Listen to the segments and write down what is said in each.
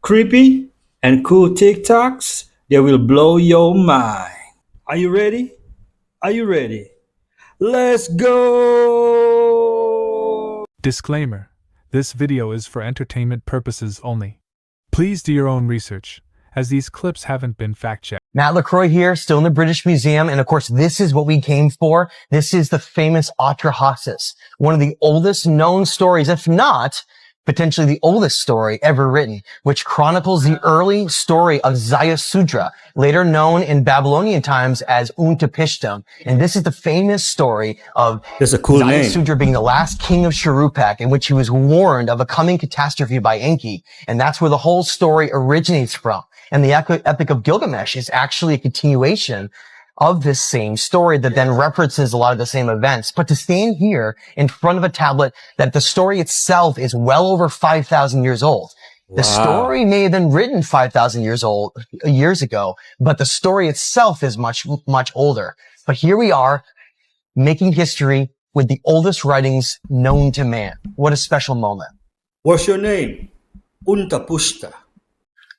creepy and cool TikToks that will blow your mind. Are you ready? Are you ready? Let's go! Disclaimer: this video is for entertainment purposes only. Please do your own research, as these clips haven't been fact-checked. Matt LaCroix here, still in the British Museum, and of course this is what we came for. This is the famous Atrahasis, one of the oldest known stories, if not potentially the oldest story ever written, which chronicles the early story of Ziusudra, later known in Babylonian times as Untapishtim. And this is the famous story of That's a cool name. Ziusudra being the last king of Shuruppak, in which he was warned of a coming catastrophe by Enki. And that's where the whole story originates from. And the Epic of Gilgamesh is actually a continuation of this same story that then references a lot of the same events. But to stand here in front of a tablet that the story itself is well over 5,000 years old. The story may have been written 5,000 years ago, but the story itself is much, much older. But here we are making history with the oldest writings known to man. What a special moment. What's your name? Untapushta.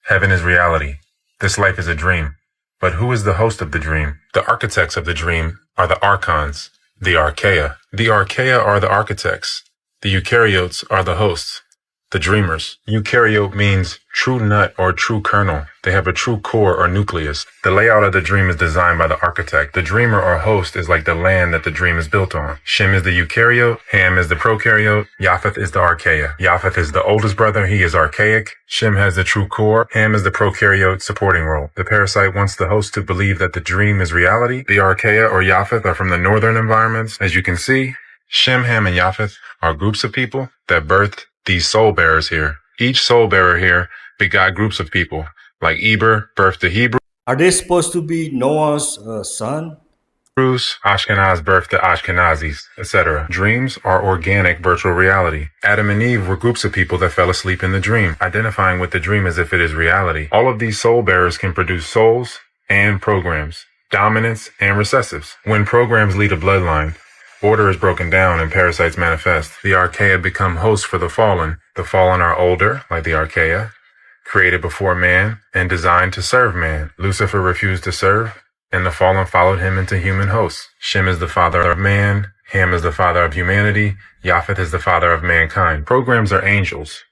Heaven is reality. This life is a dream. But who is the host of the dream? The architects of the dream are the archons, the archaea. The archaea are the architects. The eukaryotes are the hosts, the dreamers. Eukaryote means true nut or true kernel. They have a true core or nucleus. The layout of the dream is designed by the architect. The dreamer or host is like the land that the dream is built on. Shem is the eukaryote, Ham is the prokaryote, Japheth is the archaea. Japheth is the oldest brother, he is archaic. Shem has the true core, Ham is the prokaryote supporting role. The parasite wants the host to believe that the dream is reality. The archaea or Japheth are from the northern environments. As you can see, Shem, Ham, and Japheth are groups of people that birthed these soul bearers here. Each soul bearer here begot groups of people, like Eber birthed the Hebrews, Are they supposed to be Noah's son? Ashkenaz birthed the Ashkenazis, etc. Dreams are organic virtual reality. Adam and Eve were groups of people that fell asleep in the dream, identifying with the dream as if it is reality. All of these soul bearers can produce souls and programs, dominants and recessives. When programs lead a bloodline, order is broken down and parasites manifest. The archaea become hosts for the fallen. The fallen are older, like the archaea, created before man and designed to serve man. Lucifer refused to serve, and the fallen followed him into human hosts. Shem is the father of man, Ham is the father of humanity, Japheth is the father of mankind. Programs are angels,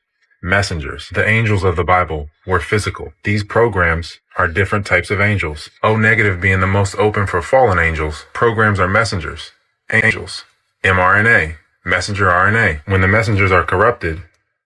messengers. The angels of the Bible were physical. These programs are different types of angels. O negative being the most open for fallen angels. Programs are messengers. Angels, mRNA, messenger RNA. When the messengers are corrupted,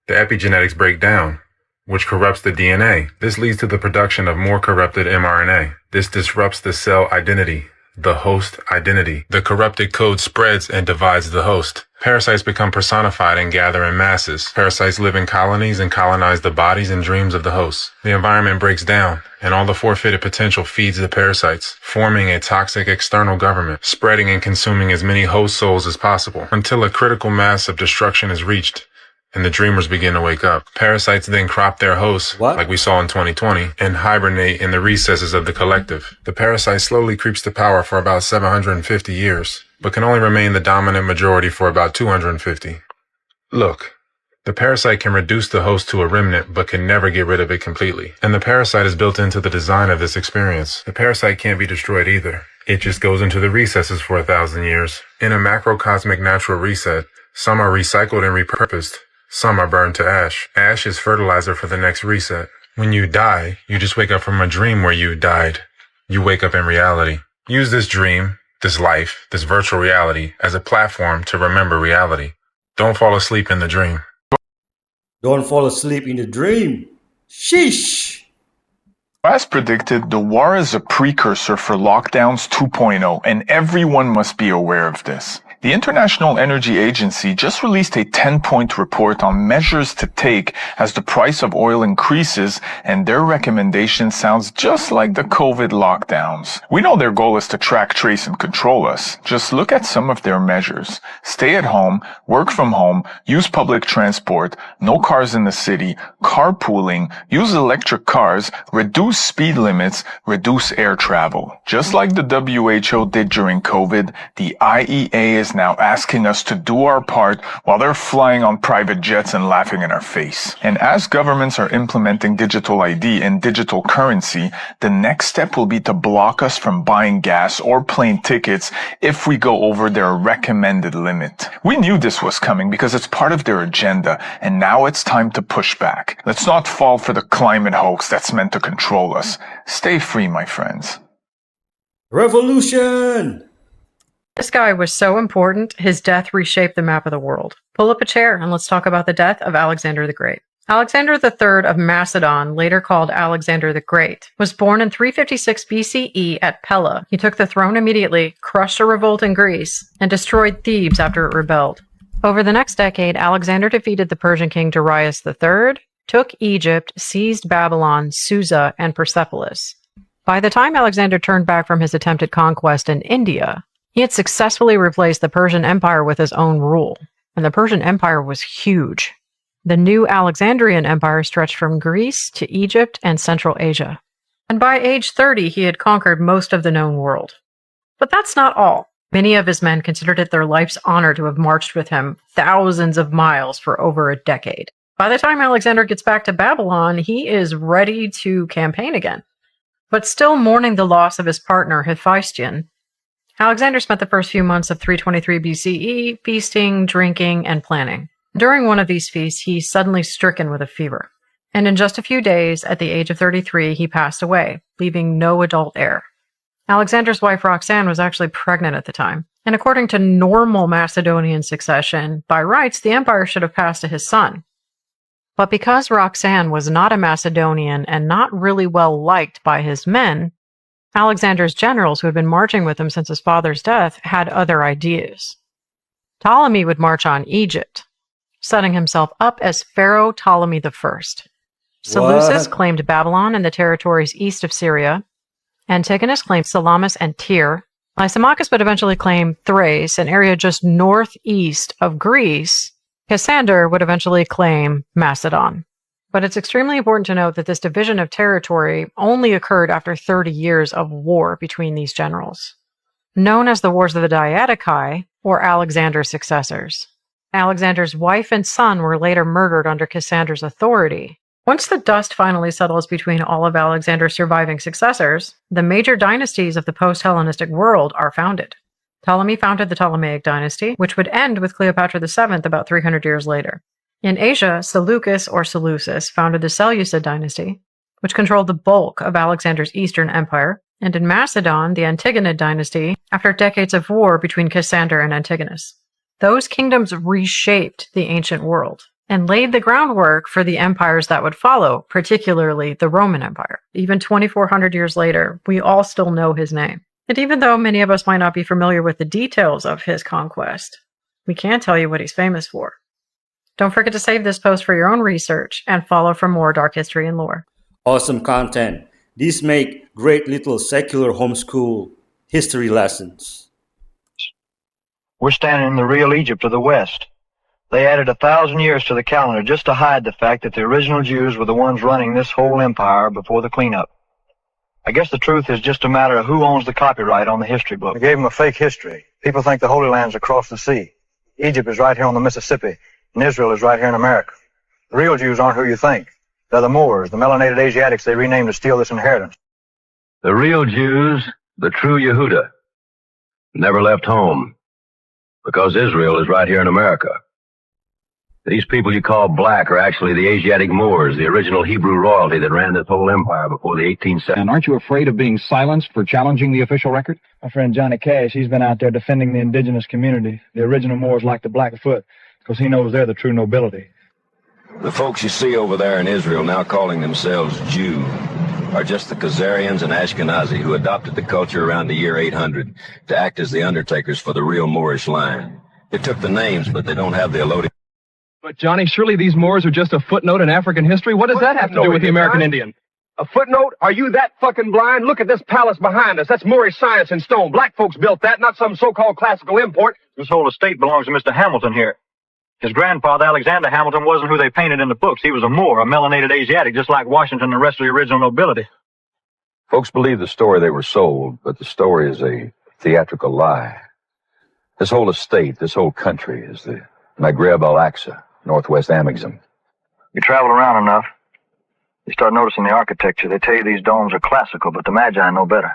the epigenetics break down, which corrupts the DNA. This leads to the production of more corrupted mRNA. This disrupts the cell identity, the host identity. The corrupted code spreads and divides the host. Parasites become personified and gather in masses. Parasites live in colonies and colonize the bodies and dreams of the hosts. The environment breaks down, and all the forfeited potential feeds the parasites, forming a toxic external government, spreading and consuming as many host souls as possible, until a critical mass of destruction is reached, and the dreamers begin to wake up. Parasites then crop their hosts, like we saw in 2020, and hibernate in the recesses of the collective. The parasite slowly creeps to power for about 750 years, but can only remain the dominant majority for about 250. Look, the parasite can reduce the host to a remnant, but can never get rid of it completely. And the parasite is built into the design of this experience. The parasite can't be destroyed either. It just goes into the recesses for 1,000 years. In a macrocosmic natural reset, some are recycled and repurposed. Some are burned to ash. Ash is fertilizer for the next reset. When you die, you just wake up from a dream where you died. You wake up in reality. Use this dream, this life, this virtual reality as a platform to remember reality. Don't fall asleep in the dream. Don't fall asleep in the dream. Sheesh. As predicted, the war is a precursor for lockdowns 2.0, and everyone must be aware of this. The International Energy Agency just released a 10-point report on measures to take as the price of oil increases, and their recommendation sounds just like the COVID lockdowns. We know their goal is to track, trace, and control us. Just look at some of their measures. Stay at home, work from home, use public transport, no cars in the city, carpooling, use electric cars, reduce speed limits, reduce air travel. Just like the WHO did during COVID, the IEA is Congress now asking us to do our part while they're flying on private jets and laughing in our face. And as governments are implementing digital ID and digital currency, the next step will be to block us from buying gas or plane tickets if we go over their recommended limit. We knew this was coming because it's part of their agenda, and now it's time to push back. Let's not fall for the climate hoax that's meant to control us. Stay free, my friends. Revolution! This guy was so important, his death reshaped the map of the world. Pull up a chair and let's talk about the death of Alexander the Great. Alexander III of Macedon, later called Alexander the Great, was born in 356 BCE at Pella. He took the throne immediately, crushed a revolt in Greece, and destroyed Thebes after it rebelled. Over the next decade, Alexander defeated the Persian king Darius III, took Egypt, seized Babylon, Susa, and Persepolis. By the time Alexander turned back from his attempted conquest in India, he had successfully replaced the Persian Empire with his own rule, and the Persian Empire was huge. The new Alexandrian Empire stretched from Greece to Egypt and Central Asia. And by age 30, he had conquered most of the known world. But that's not all. Many of his men considered it their life's honor to have marched with him thousands of miles for over a decade. By the time Alexander gets back to Babylon, he is ready to campaign again. But still mourning the loss of his partner, Hephaestion, Alexander spent the first few months of 323 BCE feasting, drinking, and planning. During one of these feasts, he's suddenly stricken with a fever. And in just a few days, at the age of 33, he passed away, leaving no adult heir. Alexander's wife Roxanne was actually pregnant at the time. And according to normal Macedonian succession, by rights, the empire should have passed to his son. But because Roxanne was not a Macedonian and not really well liked by his men, Alexander's generals, who had been marching with him since his father's death, had other ideas. Ptolemy would march on Egypt, setting himself up as Pharaoh Ptolemy I. Seleucus claimed Babylon and the territories east of Syria. Antigonus claimed Salamis and Tyre. Lysimachus would eventually claim Thrace, an area just northeast of Greece. Cassander would eventually claim Macedon. But it's extremely important to note that this division of territory only occurred after 30 years of war between these generals, known as the Wars of the Diadochi, or Alexander's successors. Alexander's wife and son were later murdered under Cassander's authority. Once the dust finally settles between all of Alexander's surviving successors, the major dynasties of the post-Hellenistic world are founded. Ptolemy founded the Ptolemaic dynasty, which would end with Cleopatra VII about 300 years later. In Asia, Seleucus or Seleucus founded the Seleucid dynasty, which controlled the bulk of Alexander's eastern empire, and in Macedon, the Antigonid dynasty, after decades of war between Cassander and Antigonus. Those kingdoms reshaped the ancient world and laid the groundwork for the empires that would follow, particularly the Roman Empire. Even 2,400 years later, we all still know his name. And even though many of us might not be familiar with the details of his conquest, we can tell you what he's famous for. Don't forget to save this post for your own research and follow for more dark history and lore. Awesome content. These make great little secular homeschool history lessons. We're standing in the real Egypt of the West. They added 1,000 years to the calendar just to hide the fact that the original Jews were the ones running this whole empire before the cleanup. I guess the truth is just a matter of who owns the copyright on the history book. They gave them a fake history. People think the Holy Land's across the sea. Egypt is right here on the Mississippi, and Israel is right here in America. The real Jews aren't who you think. They're the Moors, the melanated Asiatics they renamed to steal this inheritance. The real Jews, the true Yehuda, never left home, because Israel is right here in America. These people you call black are actually the Asiatic Moors, the original Hebrew royalty that ran this whole empire before the 1870s. And aren't you afraid of being silenced for challenging the official record? My friend Johnny Cash, he's been out there defending the indigenous community, the original Moors like the Blackfoot, because he knows they're the true nobility. The folks you see over there in Israel now calling themselves Jew are just the Khazarians and Ashkenazi who adopted the culture around the year 800 to act as the undertakers for the real Moorish line. They took the names, but they don't have the allodic. But Johnny, surely these Moors are just a footnote in African history. What does that have to do with the American Indian? A footnote? Are you that fucking blind? Look at this palace behind us. That's Moorish science in stone. Black folks built that, not some so-called classical import. This whole estate belongs to Mr. Hamilton here. His grandfather, Alexander Hamilton, wasn't who they painted in the books. He was a Moor, a melanated Asiatic, just like Washington and the rest of the original nobility. Folks believe the story they were sold, but the story is a theatrical lie. This whole estate, this whole country is the Maghreb Al-Aqsa, Northwest Amexem. You travel around enough, you start noticing the architecture. They tell you these domes are classical, but the Magi know better.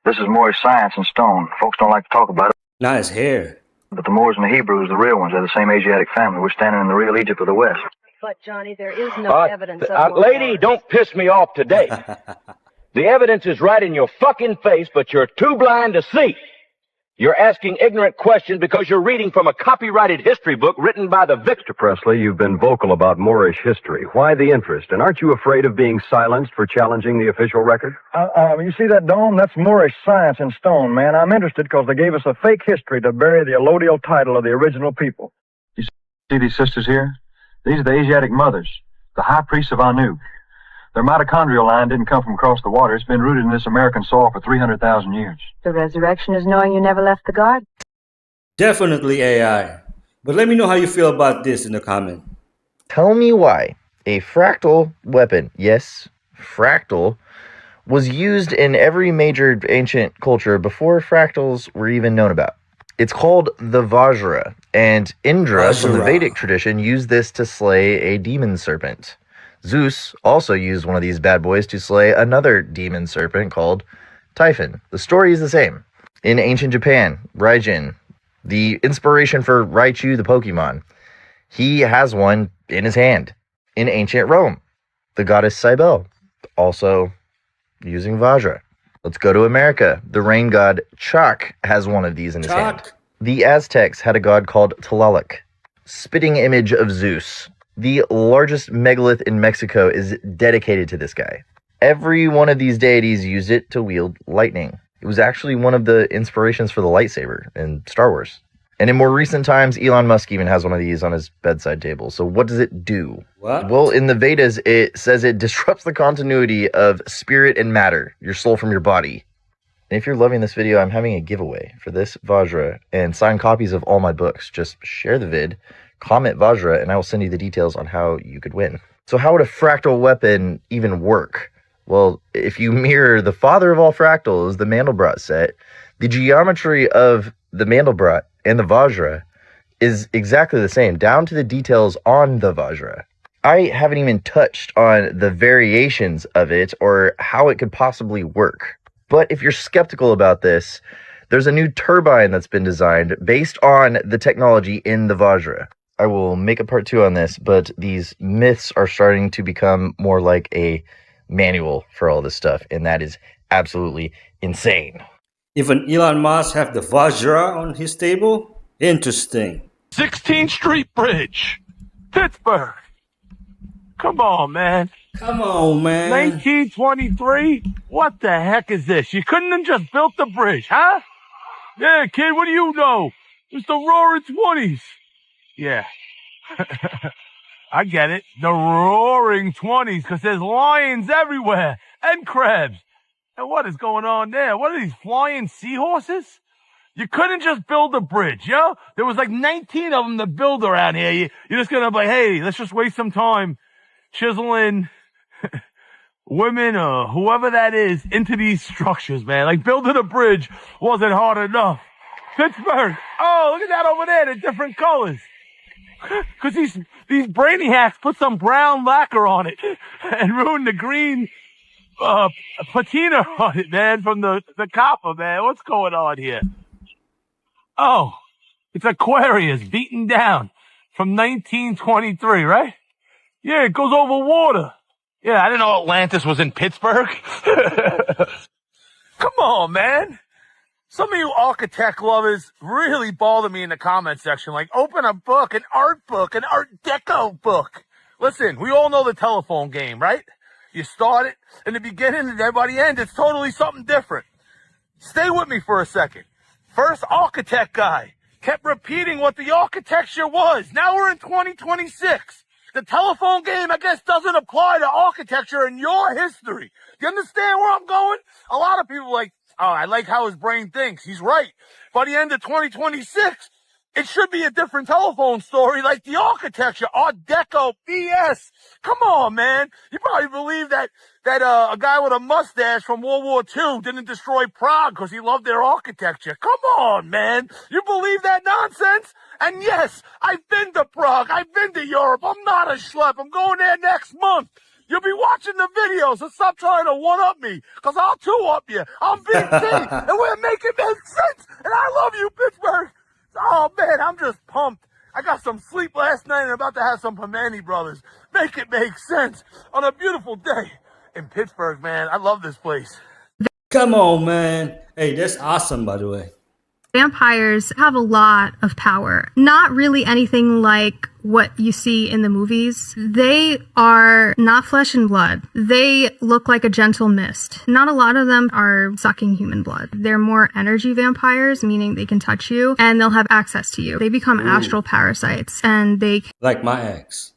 This is Moorish science in stone. Folks don't like to talk about it. Not his hair. But the Moors and the Hebrews, the real ones, they're the same Asiatic family. We're standing in the real Egypt of the West. But, Johnny, there is no evidence of... Lady, don't piss me off today. The evidence is right in your fucking face, but you're too blind to see. You're asking ignorant questions because you're reading from a copyrighted history book written by the victor. Mr. Presley, you've been vocal about Moorish history. Why the interest? And aren't you afraid of being silenced for challenging the official record? You see that dome? That's Moorish science in stone, man. I'm interested because they gave us a fake history to bury the allodial title of the original people. You see these sisters here? These are the Asiatic mothers, the high priests of Anu. Their mitochondrial line didn't come from across the water. It's been rooted in this American soil for 300,000 years. The resurrection is knowing you never left the garden. Definitely AI. But let me know how you feel about this in the comment. Tell me why a fractal weapon, yes, fractal, was used in every major ancient culture before fractals were even known about. It's called the Vajra, and Indra from the Vedic tradition used this to slay a demon serpent. Zeus also used one of these bad boys to slay another demon serpent called Typhon. The story is the same. In ancient Japan, Raijin, the inspiration for Raichu the Pokemon, he has one in his hand. In ancient Rome, the goddess Cybele, also using Vajra. Let's go to America. The rain god Chak has one of these in his hand. The Aztecs had a god called Tlaloc, spitting image of Zeus. The largest megalith in Mexico is dedicated to this guy. Every one of these deities used it to wield lightning. It was actually one of the inspirations for the lightsaber in Star Wars. And in more recent times, Elon Musk even has one of these on his bedside table. So what does it do? What? Well, in the Vedas, it says it disrupts the continuity of spirit and matter, your soul from your body. And if you're loving this video, I'm having a giveaway for this Vajra and signed copies of all my books. Just share the vid, comment Vajra, and I will send you the details on how you could win. So how would a fractal weapon even work? Well, if you mirror the father of all fractals, the Mandelbrot set, the geometry of the Mandelbrot and the Vajra is exactly the same, down to the details on the Vajra. I haven't even touched on the variations of it or how it could possibly work. But if you're skeptical about this, there's a new turbine that's been designed based on the technology in the Vajra. I will make a part 2 on this, but these myths are starting to become more like a manual for all this stuff, and that is absolutely insane. Even Elon Musk have the Vajra on his table? Interesting. 16th Street Bridge, Pittsburgh. Come on, man. Come on, man. 1923? What the heck is this? You couldn't have just built the bridge, huh? Yeah, kid, what do you know? It's the roaring 20s. Yeah. I get it. The roaring 20s, because there's lions everywhere. And crabs. And what is going on there? What are these flying seahorses? You couldn't just build a bridge, yo? There was like 19 of them to build around here. You're just gonna be like, hey, let's just waste some time chiseling women or whoever that is into these structures, man. Like building a bridge wasn't hard enough. Pittsburgh. Oh, look at that over there. They're different colors. Cause these brainiacs put some brown lacquer on it and ruined the green, patina on it, man, from the copper, man. What's going on here? Oh, it's Aquarius beaten down from 1923, right? Yeah, it goes over water. Yeah, I didn't know Atlantis was in Pittsburgh. Come on, man. Some of you architect lovers really bother me in the comment section. Like, open a book, an art deco book. Listen, we all know the telephone game, right? You start it in the beginning and then by the end, it's totally something different. Stay with me for a second. First architect guy kept repeating what the architecture was. Now we're in 2026. The telephone game, I guess, doesn't apply to architecture in your history. You understand where I'm going? A lot of people are like, oh, I like how his brain thinks. He's right. By the end of 2026, It should be a different telephone story, like the architecture, Art Deco, BS. Come on, man. You probably believe that a guy with a mustache from World War II didn't destroy Prague because he loved their architecture. Come on, man. You believe that nonsense? And yes, I've been to Prague. I've been to Europe. I'm not a schlep. I'm going there next month. You'll be watching the videos, so stop trying to one-up me, because I'll two-up you. I'm BT, and we're making make sense, and I love you, Pittsburgh. Oh, man, I'm just pumped. I got some sleep last night and about to have some Permane Brothers. Make it make sense on a beautiful day in Pittsburgh, man. I love this place. Come on, man. Hey, that's awesome, by the way. Vampires have a lot of power. Not really anything like what you see in the movies. They are not flesh and blood. They look like a gentle mist. Not a lot of them are sucking human blood. They're more energy vampires, meaning they can touch you and they'll have access to you. They become astral parasites and they like my ex.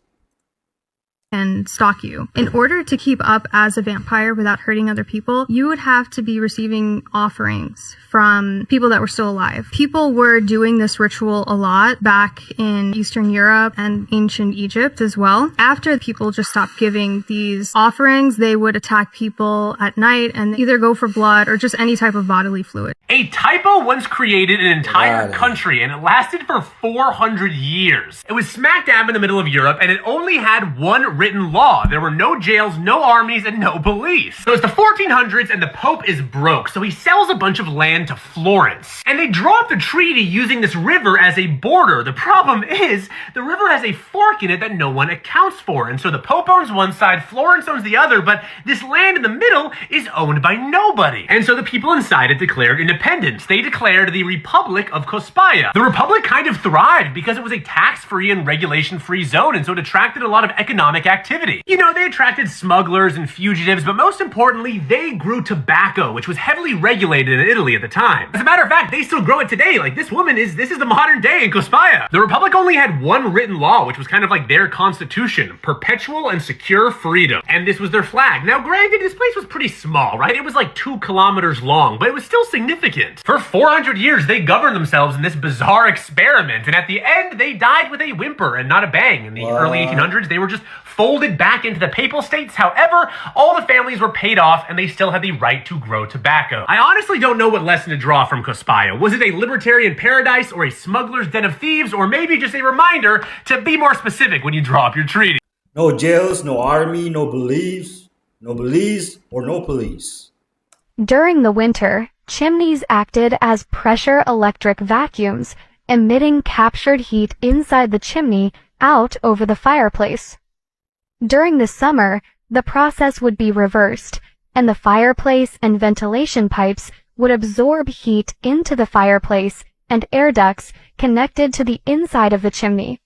And stalk you. In order to keep up as a vampire without hurting other people, you would have to be receiving offerings from people that were still alive. People were doing this ritual a lot back in Eastern Europe and ancient Egypt as well. After people just stopped giving these offerings, they would attack people at night and either go for blood or just any type of bodily fluid. A typo once created an entire country, and it lasted for 400 years. It was smack dab in the middle of Europe, and it only had one written law. There were no jails, no armies, and no police. So it's the 1400s, and the Pope is broke, so he sells a bunch of land to Florence. And they draw up the treaty using this river as a border. The problem is, the river has a fork in it that no one accounts for, and so the Pope owns one side, Florence owns the other, but this land in the middle is owned by nobody. And so the people inside it declared independence. They declared the Republic of Cospaia. The Republic kind of thrived because it was a tax-free and regulation-free zone, and so it attracted a lot of economic activity. You know, they attracted smugglers and fugitives, but most importantly, they grew tobacco, which was heavily regulated in Italy at the time. As a matter of fact, they still grow it today. Like, this is the modern day in Cospaia. The Republic only had one written law, which was kind of like their constitution, perpetual and secure freedom. And this was their flag. Now, granted, this place was pretty small, right? It was like 2 kilometers long, but it was still significant. For 400 years, they governed themselves in this bizarre experiment, and at the end, they died with a whimper and not a bang. In the early 1800s, they were just folded back into the Papal States. However, all the families were paid off, and they still had the right to grow tobacco. I honestly don't know what lesson to draw from Cospaia. Was it a libertarian paradise, or a smuggler's den of thieves, or maybe just a reminder to be more specific when you draw up your treaty? No jails, no army, no police, or no police. During the winter, chimneys acted as pressure electric vacuums, emitting captured heat inside the chimney out over the fireplace. During the summer, the process would be reversed, and the fireplace and ventilation pipes would absorb heat into the fireplace and air ducts connected to the inside of the chimney.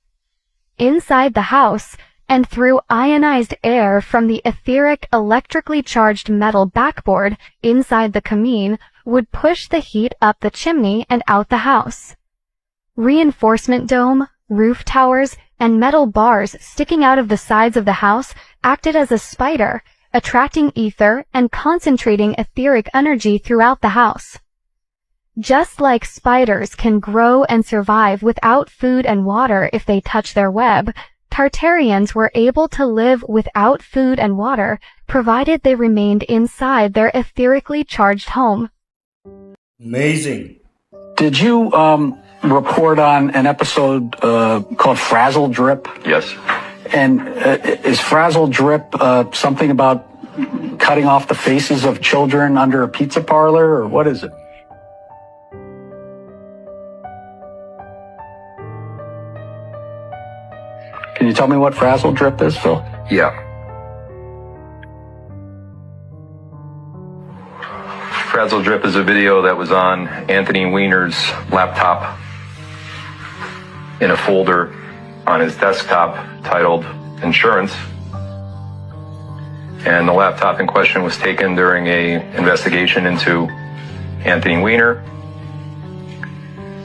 Inside the house, and through ionized air from the etheric electrically charged metal backboard inside the camine would push the heat up the chimney and out the house. Reinforcement dome, roof towers, and metal bars sticking out of the sides of the house acted as a spider, attracting ether and concentrating etheric energy throughout the house. Just like spiders can grow and survive without food and water if they touch their web, Tartarians were able to live without food and water, provided they remained inside their etherically charged home. Amazing. Did you report on an episode called Frazzle Drip? Yes. And is Frazzle Drip something about cutting off the faces of children under a pizza parlor, or what is it? Can you tell me what Frazzle Drip is, Phil? Yeah. Frazzle Drip is a video that was on Anthony Weiner's laptop in a folder on his desktop titled Insurance. And the laptop in question was taken during a investigation into Anthony Weiner.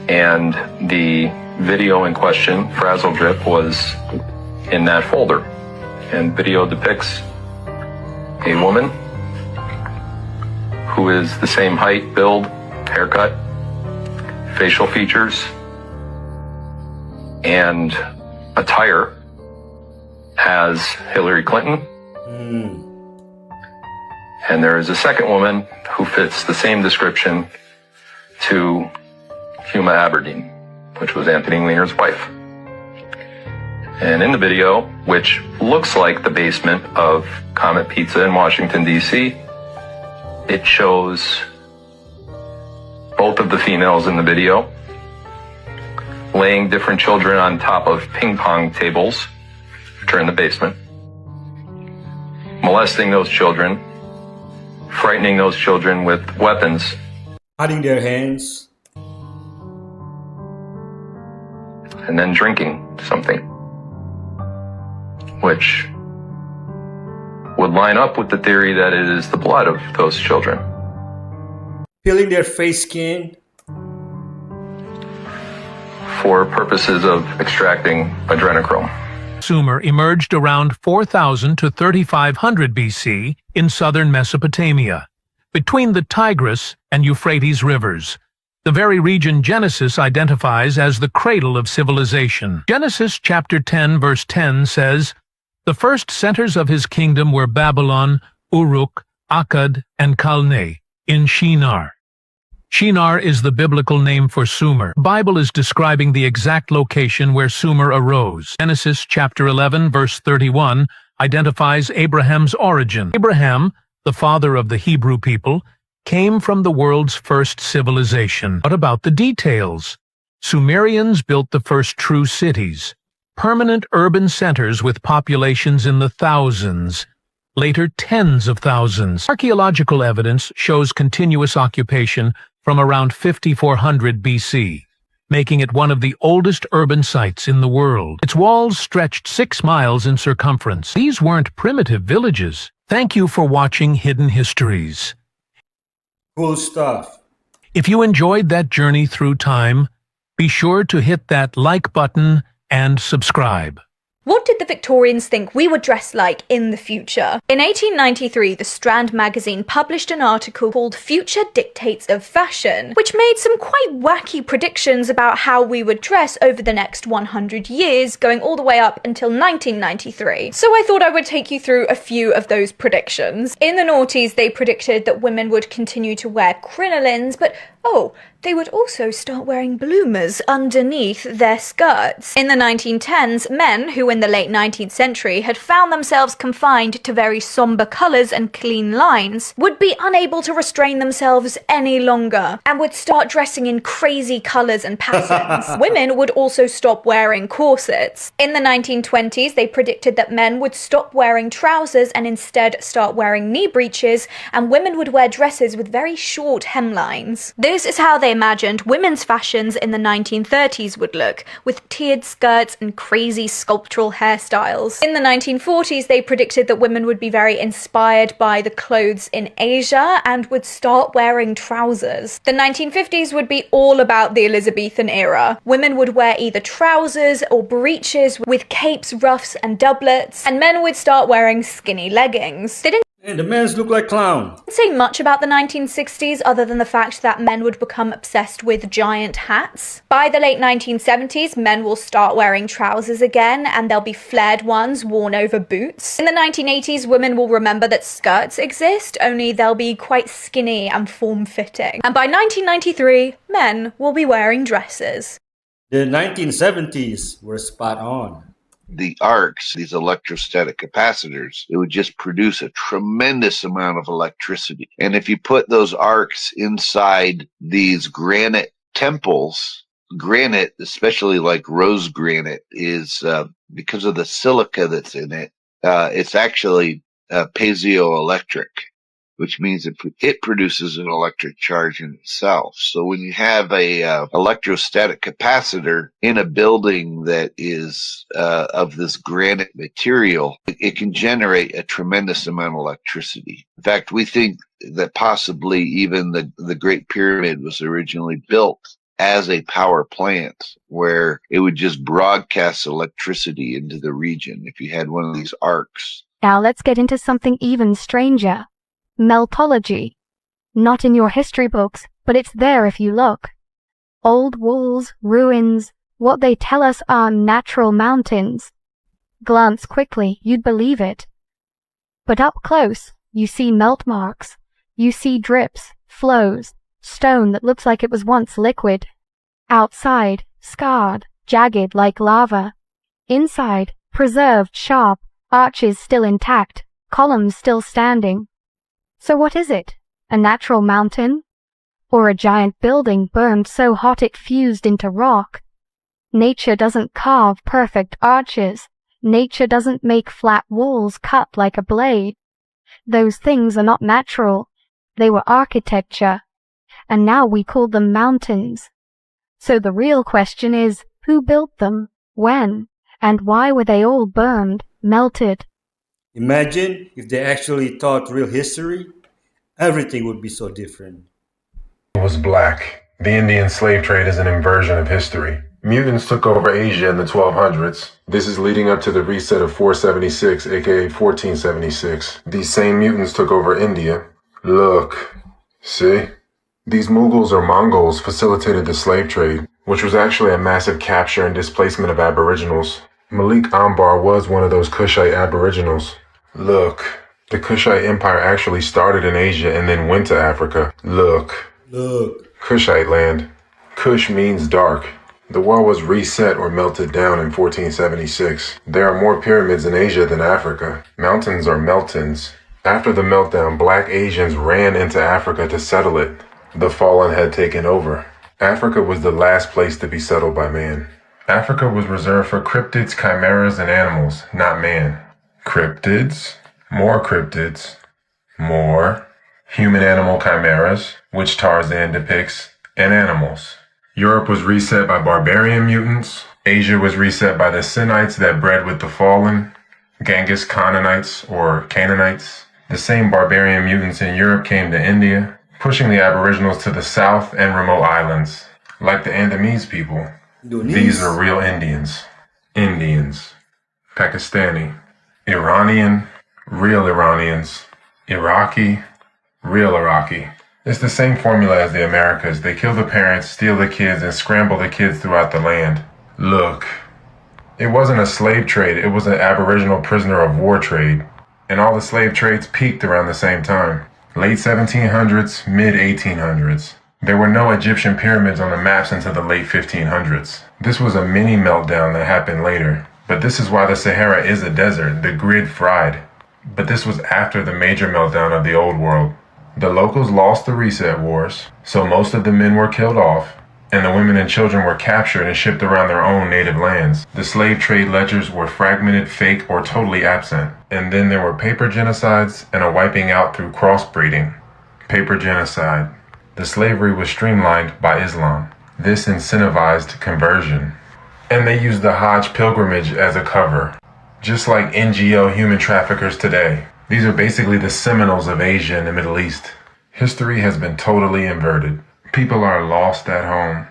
And the video in question, Frazzle Drip, was in that folder. And video depicts a woman who is the same height, build, haircut, facial features and attire has Hillary Clinton. And there is a second woman who fits the same description to Huma Aberdeen, which was Anthony Weiner's wife. And in the video, which looks like the basement of Comet Pizza in Washington, D.C., it shows both of the females in the video laying different children on top of ping pong tables, which are in the basement, molesting those children, frightening those children with weapons, hiding their hands, and then drinking something, which would line up with the theory that it is the blood of those children. peeling their face skin, for purposes of extracting adrenochrome. Sumer emerged around 4000 to 3500 BC in southern Mesopotamia, between the Tigris and Euphrates rivers, the very region Genesis identifies as the cradle of civilization. Genesis chapter 10 verse 10 says, "The first centers of his kingdom were Babylon, Uruk, Akkad, and Calneh in Shinar." Shinar is the biblical name for Sumer. The Bible is describing the exact location where Sumer arose. Genesis chapter 11 verse 31 identifies Abraham's origin. Abraham, the father of the Hebrew people, came from the world's first civilization. What about the details? Sumerians built the first true cities, permanent urban centers with populations in the thousands, later tens of thousands. Archaeological evidence shows continuous occupation from around 5400 BC, making it one of the oldest urban sites in the world. Its walls stretched 6 miles in circumference. These weren't primitive villages. Thank you for watching Hidden Histories. Cool stuff. If you enjoyed that journey through time, be sure to hit that like button and subscribe. What did the Victorians think we would dress like in the future? In 1893, the Strand magazine published an article called Future Dictates of Fashion, which made some quite wacky predictions about how we would dress over the next 100 years, going all the way up until 1993. So I thought I would take you through a few of those predictions. In the noughties, they predicted that women would continue to wear crinolines, but they would also start wearing bloomers underneath their skirts. In the 1910s, men who in the late 19th century had found themselves confined to very somber colours and clean lines would be unable to restrain themselves any longer and would start dressing in crazy colours and patterns. Women would also stop wearing corsets. In the 1920s, they predicted that men would stop wearing trousers and instead start wearing knee breeches, and women would wear dresses with very short hemlines. This is how they imagined women's fashions in the 1930s would look, with tiered skirts and crazy sculptural hairstyles. In the 1940s, they predicted that women would be very inspired by the clothes in Asia and would start wearing trousers. The 1950s would be all about the Elizabethan era. Women would wear either trousers or breeches with capes, ruffs, and doublets, and men would start wearing skinny leggings. They didn't And the men look like clowns. say much about the 1960s other than the fact that men would become obsessed with giant hats. By the late 1970s, men will start wearing trousers again, and there'll be flared ones worn over boots. In the 1980s, women will remember that skirts exist, only they'll be quite skinny and form-fitting. And by 1993, men will be wearing dresses. The 1970s were spot on. The arcs, these electrostatic capacitors, it would just produce a tremendous amount of electricity. And if you put those arcs inside these granite temples, granite, especially like rose granite, is because of the silica that's in it, it's actually piezoelectric, which means it produces an electric charge in itself. So when you have a electrostatic capacitor in a building that is of this granite material, it can generate a tremendous amount of electricity. In fact, we think that possibly even the Great Pyramid was originally built as a power plant where it would just broadcast electricity into the region if you had one of these arcs. Now let's get into something even stranger. Meltology. Not in your history books, but it's there if you look. Old walls, ruins, What they tell us are natural mountains. Glance quickly, you'd believe it. But up close, you see melt marks. You see drips, flows, stone that looks like it was once liquid. Outside, scarred, jagged like lava. Inside, preserved, sharp, arches still intact, columns still standing. So what is it? A natural mountain? Or a giant building burned so hot it fused into rock? Nature doesn't carve perfect arches. Nature doesn't make flat walls cut like a blade. Those things are not natural. They were architecture. And now we call them mountains. So the real question is, who built them? When? And why were they all burned, melted? Imagine if they actually taught real history. Everything would be so different. Was black. The Indian slave trade is an inversion of history. Mutants took over Asia in the 1200s. This is leading up to the reset of 476, aka 1476. These same mutants took over India. Look. See? These Mughals or Mongols facilitated the slave trade, which was actually a massive capture and displacement of aboriginals. Malik Ambar was one of those Kushite aboriginals. Look. The Kushite Empire actually started in Asia and then went to Africa. Look. Kushite land. Kush means dark. The world was reset or melted down in 1476. There are more pyramids in Asia than Africa. Mountains are meltons. After the meltdown, black Asians ran into Africa to settle it. The fallen had taken over. Africa was the last place to be settled by man. Africa was reserved for cryptids, chimeras, and animals, not man. Cryptids, more human-animal chimeras, which Tarzan depicts, and animals. Europe was reset by barbarian mutants. Asia was reset by the Sinites that bred with the fallen, Genghis Khananites or Canaanites. The same barbarian mutants in Europe came to India, pushing the aboriginals to the south and remote islands. Like the Andamese people, these are real Indians. Indians. Pakistani. Iranian, real Iranians. Iraqi, real Iraqi. It's the same formula as the Americas. They kill the parents, steal the kids, and scramble the kids throughout the land. Look, it wasn't a slave trade, it was an aboriginal prisoner of war trade. And all the slave trades peaked around the same time. Late 1700s, mid 1800s. There were no Egyptian pyramids on the maps until the late 1500s. This was a mini meltdown that happened later. But this is why the Sahara is a desert, the grid fried. But this was after the major meltdown of the old world. The locals lost the reset wars, so most of the men were killed off, and the women and children were captured and shipped around their own native lands. The slave trade ledgers were fragmented, fake, or totally absent. And then there were paper genocides and a wiping out through crossbreeding. Paper genocide. The slavery was streamlined by Islam. This incentivized conversion. And they used the Hajj pilgrimage as a cover, just like NGO human traffickers today. These are basically the Seminoles of Asia and the Middle East. History has been totally inverted. People are lost at home,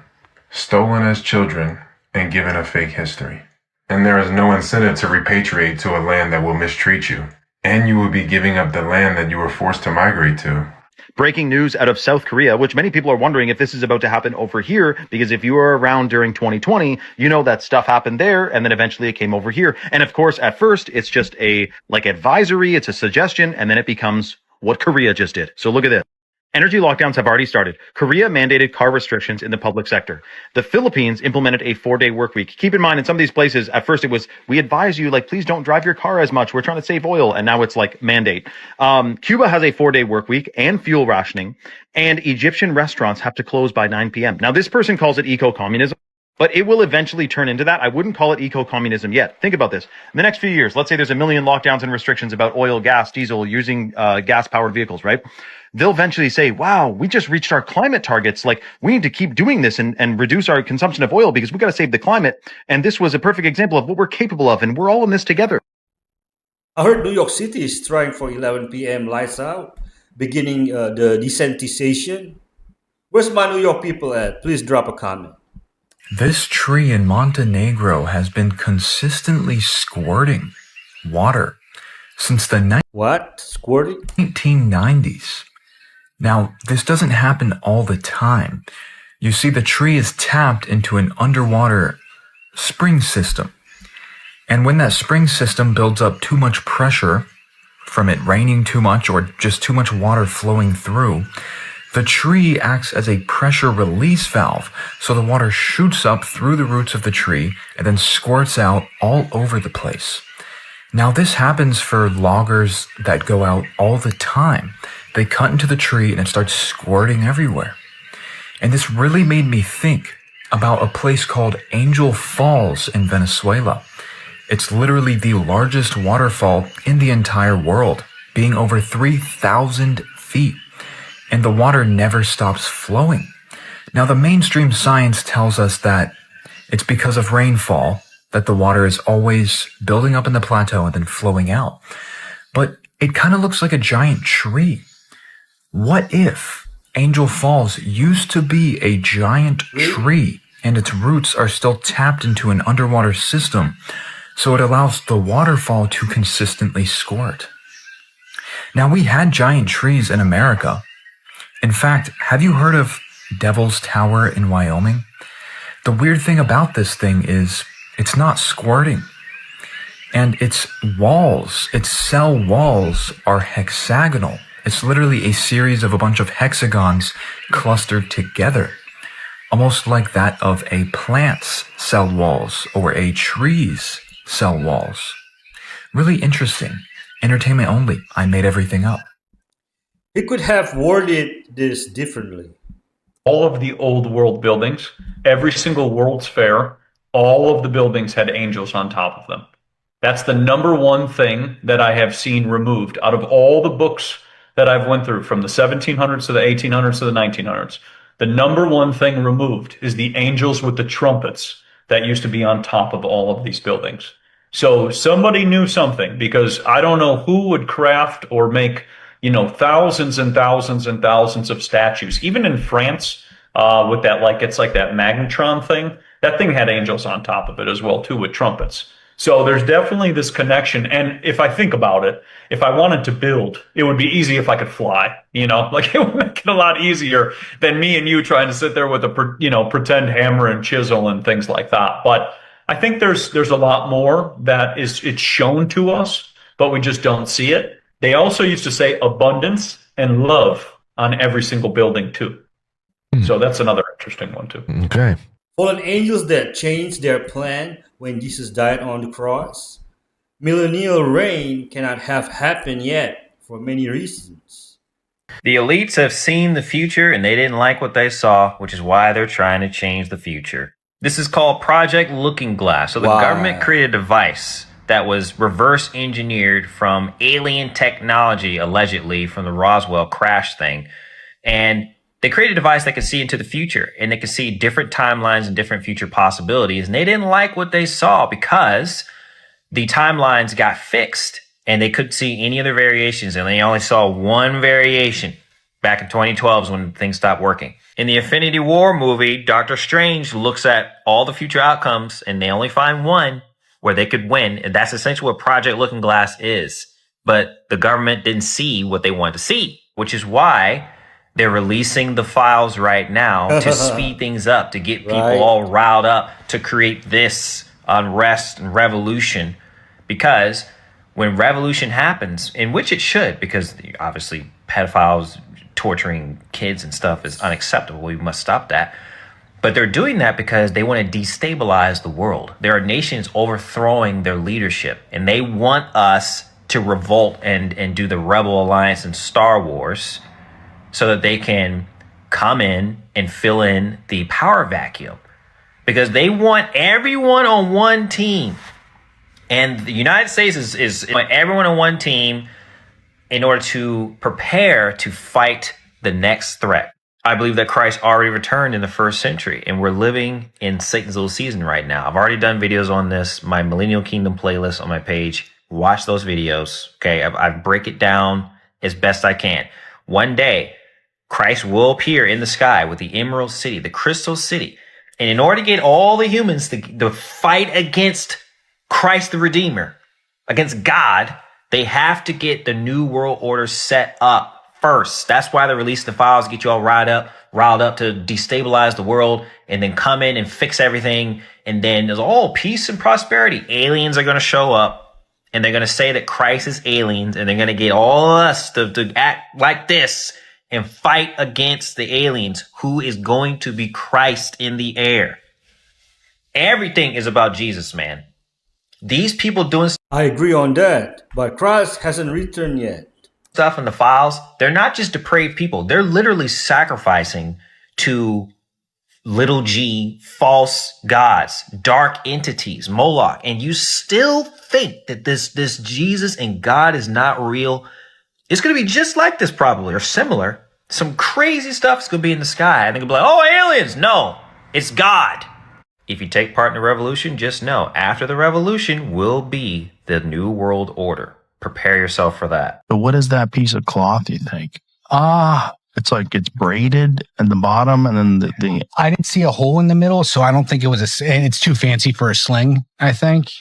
stolen as children, and given a fake history. And there is no incentive to repatriate to a land that will mistreat you. And you will be giving up the land that you were forced to migrate to. Breaking news out of South Korea, which many people are wondering if this is about to happen over here, because if you were around during 2020, you know that stuff happened there, and then eventually it came over here. And of course, at first, it's just a, advisory, it's a suggestion, and then it becomes what Korea just did. So look at this. Energy lockdowns have already started. Korea mandated car restrictions in the public sector. The Philippines implemented a 4-day work week. Keep in mind, in some of these places, at first it was, we advise you, please don't drive your car as much. We're trying to save oil. And now it's mandate. Cuba has a 4-day work week and fuel rationing. And Egyptian restaurants have to close by 9 p.m. Now, this person calls it eco-communism. But it will eventually turn into that. I wouldn't call it eco-communism yet. Think about this. In the next few years, let's say there's 1 million lockdowns and restrictions about oil, gas, diesel, using gas-powered vehicles, right? They'll eventually say, wow, we just reached our climate targets. We need to keep doing this and reduce our consumption of oil because we got to save the climate. And this was a perfect example of what we're capable of. And we're all in this together. I heard New York City is trying for 11 p.m. lights out, beginning the desensitization. Where's my New York people at? Please drop a comment. This tree in Montenegro has been consistently squirting water since the Squirting? 1990s. Now, this doesn't happen all the time. You see, the tree is tapped into an underwater spring system. And when that spring system builds up too much pressure from it raining too much or just too much water flowing through, the tree acts as a pressure release valve, so the water shoots up through the roots of the tree and then squirts out all over the place. Now this happens for loggers that go out all the time. They cut into the tree and it starts squirting everywhere. And this really made me think about a place called Angel Falls in Venezuela. It's literally the largest waterfall in the entire world, being over 3,000 feet. And the water never stops flowing. Now, the mainstream science tells us that it's because of rainfall that the water is always building up in the plateau and then flowing out. But it kind of looks like a giant tree. What if Angel Falls used to be a giant tree and its roots are still tapped into an underwater system, so it allows the waterfall to consistently squirt? Now, we had giant trees in America. In fact, have you heard of Devil's Tower in Wyoming? The weird thing about this thing is it's not squirting. And its walls, its cell walls are hexagonal. It's literally a series of a bunch of hexagons clustered together, almost like that of a plant's cell walls or a tree's cell walls. Really interesting. Entertainment only. I made everything up. He could have worded this differently. All of the old world buildings, every single World's Fair, all of the buildings had angels on top of them. That's the number one thing that I have seen removed out of all the books that I've went through, from the 1700s to the 1800s to the 1900s. The number one thing removed is the angels with the trumpets that used to be on top of all of these buildings. So somebody knew something, because I don't know who would craft or make, thousands and thousands and thousands of statues. Even in France, with that, it's like that magnetron thing. That thing had angels on top of it as well, too, with trumpets. So there's definitely this connection. And if I think about it, if I wanted to build, it would be easy if I could fly, it would make it a lot easier than me and you trying to sit there with a, pretend hammer and chisel and things like that. But I think there's a lot more that it's shown to us, but we just don't see it. They also used to say abundance and love on every single building too. So that's another interesting one too. Okay. Fallen angels that changed their plan when Jesus died on the cross. Millennial reign cannot have happened yet for many reasons. The elites have seen the future and they didn't like what they saw, which is why they're trying to change the future. This is called Project Looking Glass. So the government created a device that was reverse engineered from alien technology, allegedly from the Roswell crash thing. And they created a device that could see into the future, and they could see different timelines and different future possibilities. And they didn't like what they saw because the timelines got fixed and they couldn't see any other variations. And they only saw one variation back in 2012 is when things stopped working. In the Infinity War movie, Doctor Strange looks at all the future outcomes and they only find one where they could win. And that's essentially what Project Looking Glass is. But the government didn't see what they wanted to see, which is why they're releasing the files right now to speed things up, to get people all riled up, to create this unrest and revolution. Because when revolution happens, in which it should, because obviously pedophiles torturing kids and stuff is unacceptable. We must stop that. But they're doing that because they want to destabilize the world. There are nations overthrowing their leadership, and they want us to revolt and do the Rebel Alliance and Star Wars so that they can come in and fill in the power vacuum. Because they want everyone on one team. And the United States is everyone on one team in order to prepare to fight the next threat. I believe that Christ already returned in the first century, and we're living in Satan's little season right now. I've already done videos on this, my Millennial Kingdom playlist on my page. Watch those videos, okay? I break it down as best I can. One day, Christ will appear in the sky with the Emerald City, the Crystal City. And in order to get all the humans to fight against Christ the Redeemer, against God, they have to get the New World Order set up first. That's why they release the files, get you all riled up to destabilize the world, and then come in and fix everything And then there's all peace and prosperity. Aliens are going to show up and they're going to say that Christ is aliens, and they're going to get all of us to act like this and fight against the aliens. Who is going to be Christ in the air? Everything is about Jesus, man. These people doing I agree on that, but Christ hasn't returned yet. Stuff in the files, they're not just depraved people. They're literally sacrificing to little g false gods, dark entities, Moloch. And you still think that this Jesus and God is not real? It's going to be just like this probably, or similar. Some crazy stuff is going to be in the sky. And they're going to be like, oh, aliens. No, it's God. If you take part in the revolution, just know after the revolution will be the new world order. Prepare yourself for that. So what is that piece of cloth, you think? It's like it's braided at the bottom, and then the I didn't see a hole in the middle, so I don't think it was and it's too fancy for a sling, I think.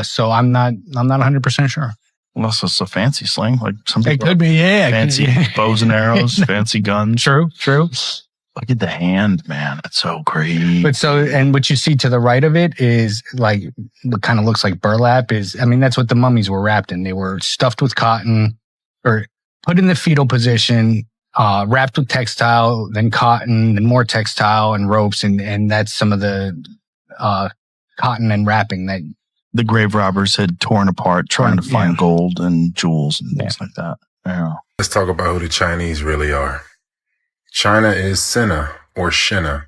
So I'm not 100% sure. Unless it's a fancy sling, like some It people could be, yeah. fancy bows and arrows, fancy guns. True. Look at the hand, man. It's so great. But and what you see to the right of it is like what kind of looks like burlap that's what the mummies were wrapped in. They were stuffed with cotton or put in the fetal position, wrapped with textile, then cotton, then more textile and ropes. And that's some of the cotton and wrapping that the grave robbers had torn apart trying to find gold and jewels and things like that. Yeah. Let's talk about who the Chinese really are. China is Sina or Shina.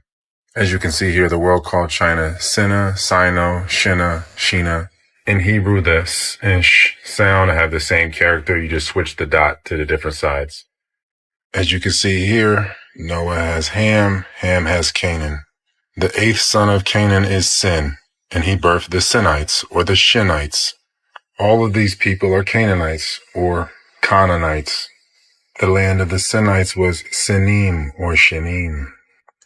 As you can see here, the world called China Sina, Sino, Shina, Shina. In Hebrew, the S and Sh sound have the same character. You just switch the dot to the different sides. As you can see here, Noah has Ham, Ham has Canaan. The 8th son of Canaan is Sin, and he birthed the Sinites or the Shinites. All of these people are Canaanites or Canaanites. The land of the Sinites was Sinim or Shinim.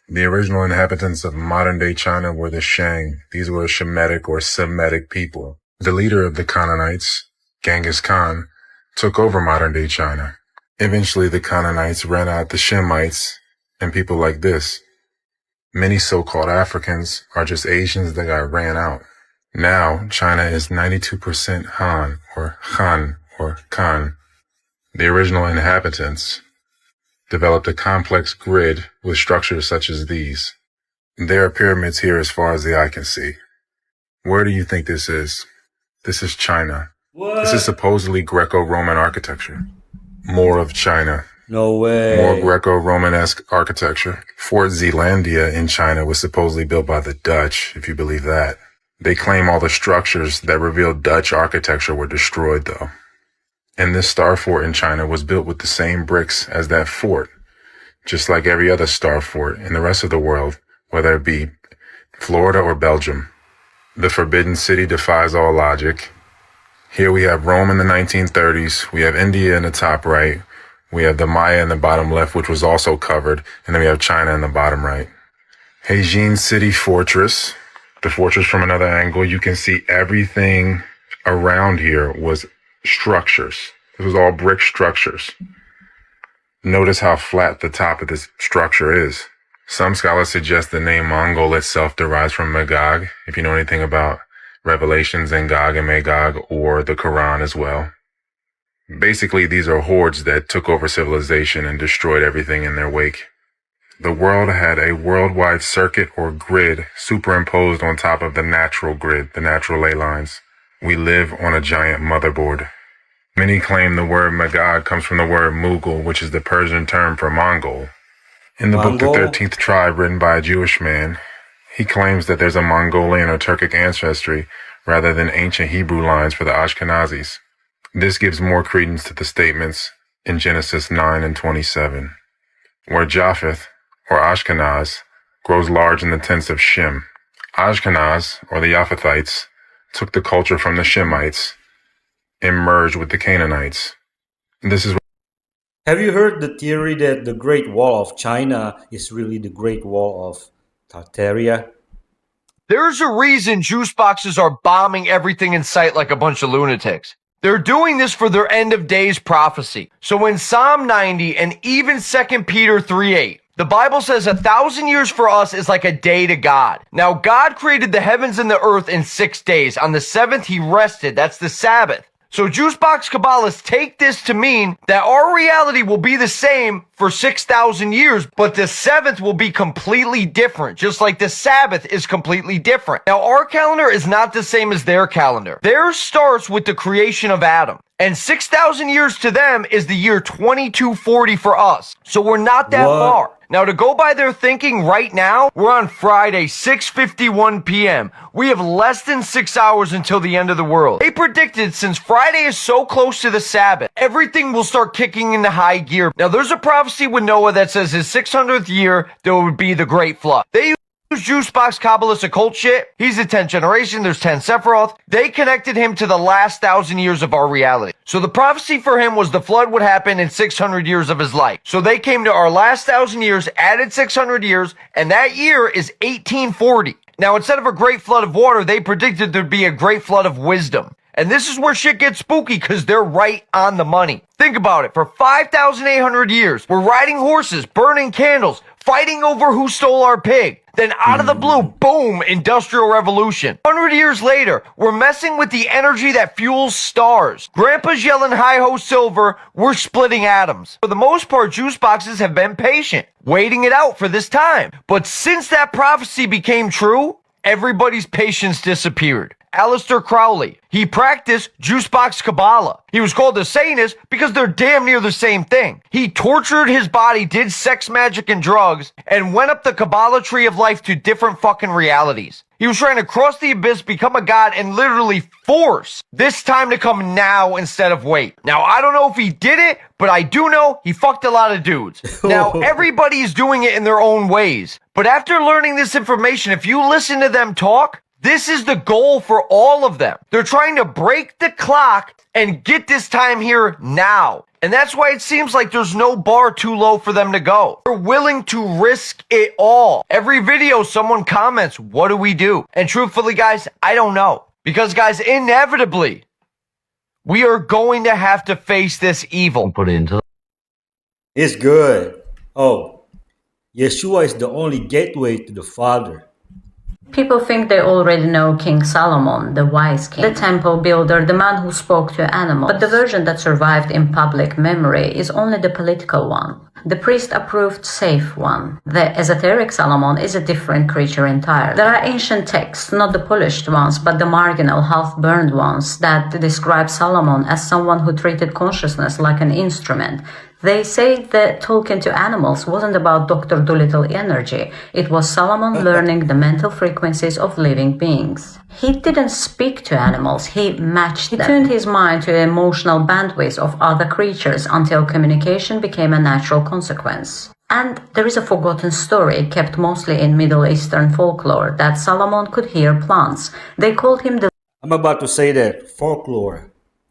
The original inhabitants of modern-day China were the Shang. These were Shemitic or Semitic people. The leader of the Canaanites, Genghis Khan, took over modern-day China. Eventually, the Canaanites ran out the Shemites and people like this. Many so-called Africans are just Asians that got ran out. Now, China is 92% Han or Khan or Khan. The original inhabitants developed a complex grid with structures such as these. There are pyramids here as far as the eye can see. Where do you think this is? This is China. What? This is supposedly Greco-Roman architecture. More of China. No way. More Greco-Romanesque architecture. Fort Zeelandia in China was supposedly built by the Dutch, if you believe that. They claim all the structures that revealed Dutch architecture were destroyed, though. And this star fort in China was built with the same bricks as that fort, just like every other star fort in the rest of the world, whether it be Florida or Belgium. The Forbidden City defies all logic. Here we have Rome in the 1930s. We have India in the top right. We have the Maya in the bottom left, which was also covered. And then we have China in the bottom right. Heijin City Fortress. The fortress from another angle. You can see everything around here was structures. This was all brick structures. Notice how flat the top of this structure is. Some scholars suggest the name Mongol itself derives from Magog, if you know anything about Revelations and Gog and Magog, or the Quran as well. Basically, these are hordes that took over civilization and destroyed everything in their wake. The world had a worldwide circuit or grid superimposed on top of the natural grid, the natural ley lines. We live on a giant motherboard. Many claim the word Magog comes from the word Mughal, which is the Persian term for Mongol. In the book The 13th Tribe, written by a Jewish man, he claims that there's a Mongolian or Turkic ancestry rather than ancient Hebrew lines for the Ashkenazis. This gives more credence to the statements in Genesis 9 and 27, where Japheth, or Ashkenaz, grows large in the tents of Shem. Ashkenaz, or the Japhethites, took the culture from the Shemites and merged with the Canaanites. This is. Have you heard the theory that the Great Wall of China is really the Great Wall of Tartaria? There's a reason juice boxes are bombing everything in sight like a bunch of lunatics. They're doing this for their end of days prophecy. So in Psalm 90 and even 2 Peter 3:8, The Bible says 1,000 years for us is like a day to God. Now, God created the heavens and the earth in 6 days. On the seventh, he rested. That's the Sabbath. So Juicebox Kabbalists take this to mean that our reality will be the same for 6,000 years, but the seventh will be completely different, just like the Sabbath is completely different. Now, our calendar is not the same as their calendar. Theirs starts with the creation of Adam. And 6,000 years to them is the year 2240 for us. So we're not that far. Now, to go by their thinking right now, we're on Friday, 6:51 p.m. We have less than 6 hours until the end of the world. They predicted since Friday is so close to the Sabbath, everything will start kicking into high gear. Now, there's a prophecy with Noah that says his 600th year, there would be the Great Flood. They Juicebox Kabbalist occult shit. He's the 10th generation. There's 10 Sephiroth. They connected him to the last 1,000 years of our reality. So the prophecy for him was the flood would happen in 600 years of his life. So they came to our last 1,000 years, added 600 years, and that year is 1840. Now, instead of a great flood of water, they predicted there'd be a great flood of wisdom. And this is where shit gets spooky because they're right on the money. Think about it. For 5,800 years, we're riding horses, burning candles, fighting over who stole our pig. Then out of the blue, boom, Industrial Revolution. 100 years later, we're messing with the energy that fuels stars. Grandpa's yelling hi-ho silver, we're splitting atoms. For the most part, juice boxes have been patient, waiting it out for this time. But since that prophecy became true, everybody's patience disappeared. Aleister Crowley, he practiced Juicebox Kabbalah. He was called a Satanist because they're damn near the same thing. He tortured his body, did sex, magic, and drugs, and went up the Kabbalah tree of life to different fucking realities. He was trying to cross the abyss, become a god, and literally force this time to come now instead of wait. Now, I don't know if he did it, but I do know he fucked a lot of dudes. Now, everybody's doing it in their own ways. But after learning this information, if you listen to them talk, this is the goal for all of them. They're trying to break the clock and get this time here now. And that's why it seems like there's no bar too low for them to go. They're willing to risk it all. Every video, someone comments, what do we do? And truthfully, guys, I don't know. Because, guys, inevitably, we are going to have to face this evil. Put it into. It's good. Oh, Yeshua is the only gateway to the Father. People think they already know King Solomon, the wise king, the temple builder, the man who spoke to animals. But the version that survived in public memory is only the political one, the priest-approved safe one. The esoteric Solomon is a different creature entirely. There are ancient texts, not the polished ones, but the marginal, half-burned ones, that describe Solomon as someone who treated consciousness like an instrument. They say that talking to animals wasn't about Dr. Dolittle energy. It was Solomon learning the mental frequencies of living beings. He didn't speak to animals, he matched them. He tuned his mind to the emotional bandwidth of other creatures until communication became a natural consequence. And there is a forgotten story, kept mostly in Middle Eastern folklore, that Solomon could hear plants. They called him the I'm about to say that. Folklore.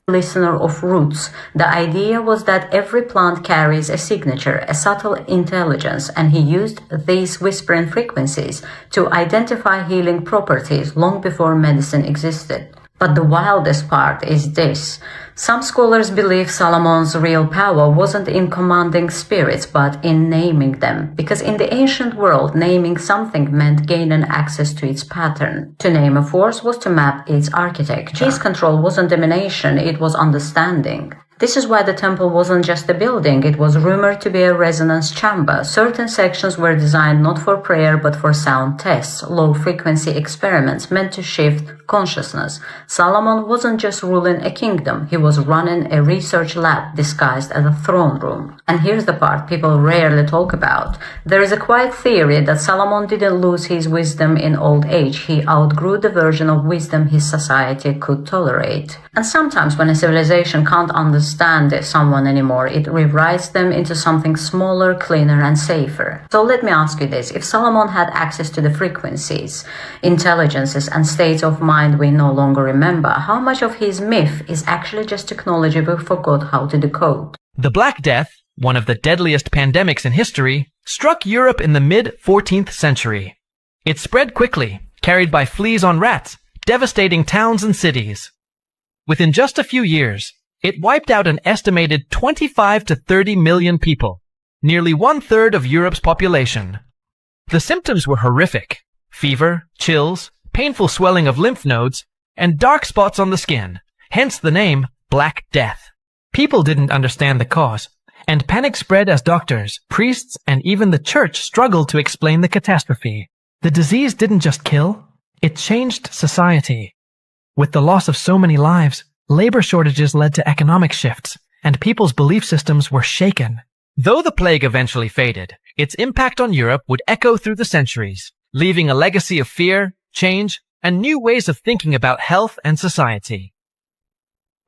Listener of roots. The idea was that every plant carries a signature, a subtle intelligence, and he used these whispering frequencies to identify healing properties long before medicine existed. But the wildest part is this. Some scholars believe Solomon's real power wasn't in commanding spirits, but in naming them. Because in the ancient world, naming something meant gaining access to its pattern. To name a force was to map its architecture. His control wasn't domination, it was understanding. This is why the temple wasn't just a building, it was rumored to be a resonance chamber. Certain sections were designed not for prayer but for sound tests, low-frequency experiments meant to shift consciousness. Solomon wasn't just ruling a kingdom, he was running a research lab disguised as a throne room. And here's the part people rarely talk about. There is a quiet theory that Solomon didn't lose his wisdom in old age, he outgrew the version of wisdom his society could tolerate. And sometimes when a civilization can't understand someone anymore, it rewrites them into something smaller, cleaner, and safer. So let me ask you this. If Solomon had access to the frequencies, intelligences, and states of mind we no longer remember, how much of his myth is actually just technology we forgot how to decode? The Black Death, one of the deadliest pandemics in history, struck Europe in the mid-14th century. It spread quickly, carried by fleas on rats, devastating towns and cities. Within just a few years, it wiped out an estimated 25 to 30 million people. nearly 1/3 of Europe's population. The symptoms were horrific: fever, chills, painful swelling of lymph nodes, and dark spots on the skin, hence the name Black Death. People didn't understand the cause, and panic spread as doctors, priests, and even the church struggled to explain the catastrophe. The disease didn't just kill, it changed society. With the loss of so many lives, labor shortages led to economic shifts, and people's belief systems were shaken. Though the plague eventually faded, its impact on Europe would echo through the centuries, leaving a legacy of fear, change, and new ways of thinking about health and society.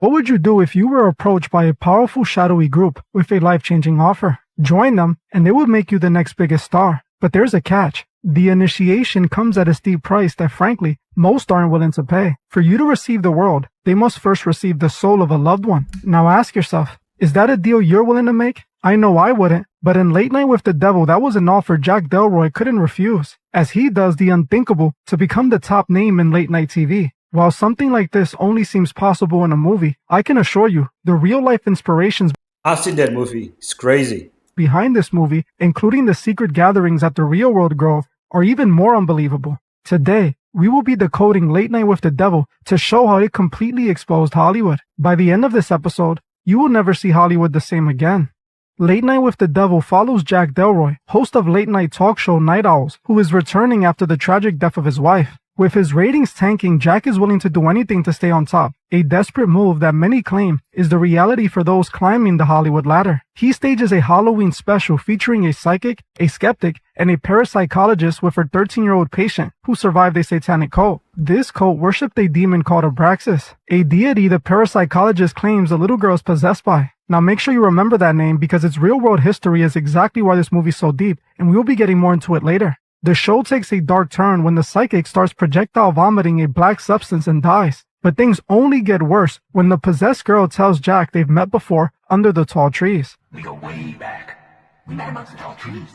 What would you do if you were approached by a powerful shadowy group with a life-changing offer? Join them, and they will make you the next biggest star. But there's a catch. The initiation comes at a steep price that, frankly, most aren't willing to pay. For you to receive the world, they must first receive the soul of a loved one. Now ask yourself, is that a deal you're willing to make? I know I wouldn't, but in Late Night with the Devil, that was an offer Jack Delroy couldn't refuse, as he does the unthinkable to become the top name in late night TV. While something like this only seems possible in a movie, I can assure you, the real-life inspirations I've seen that movie. It's crazy. behind this movie, including the secret gatherings at the Real World Grove, are even more unbelievable. Today, we will be decoding Late Night with the Devil to show how it completely exposed Hollywood. By the end of this episode, you will never see Hollywood the same again. Late Night with the Devil follows Jack Delroy, host of late night talk show Night Owls, who is returning after the tragic death of his wife. With his ratings tanking, Jack is willing to do anything to stay on top, a desperate move that many claim is the reality for those climbing the Hollywood ladder. He stages a Halloween special featuring a psychic, a skeptic, and a parapsychologist with her 13-year-old patient who survived a satanic cult. This cult worshipped a demon called Abraxas, a deity the parapsychologist claims the little girl is possessed by. Now make sure you remember that name because its real-world history is exactly why this movie's so deep, and we will be getting more into it later. The show takes a dark turn when the psychic starts projectile vomiting a black substance and dies. But things only get worse when the possessed girl tells Jack they've met before under the tall trees. We go way back. We met amongst the tall trees.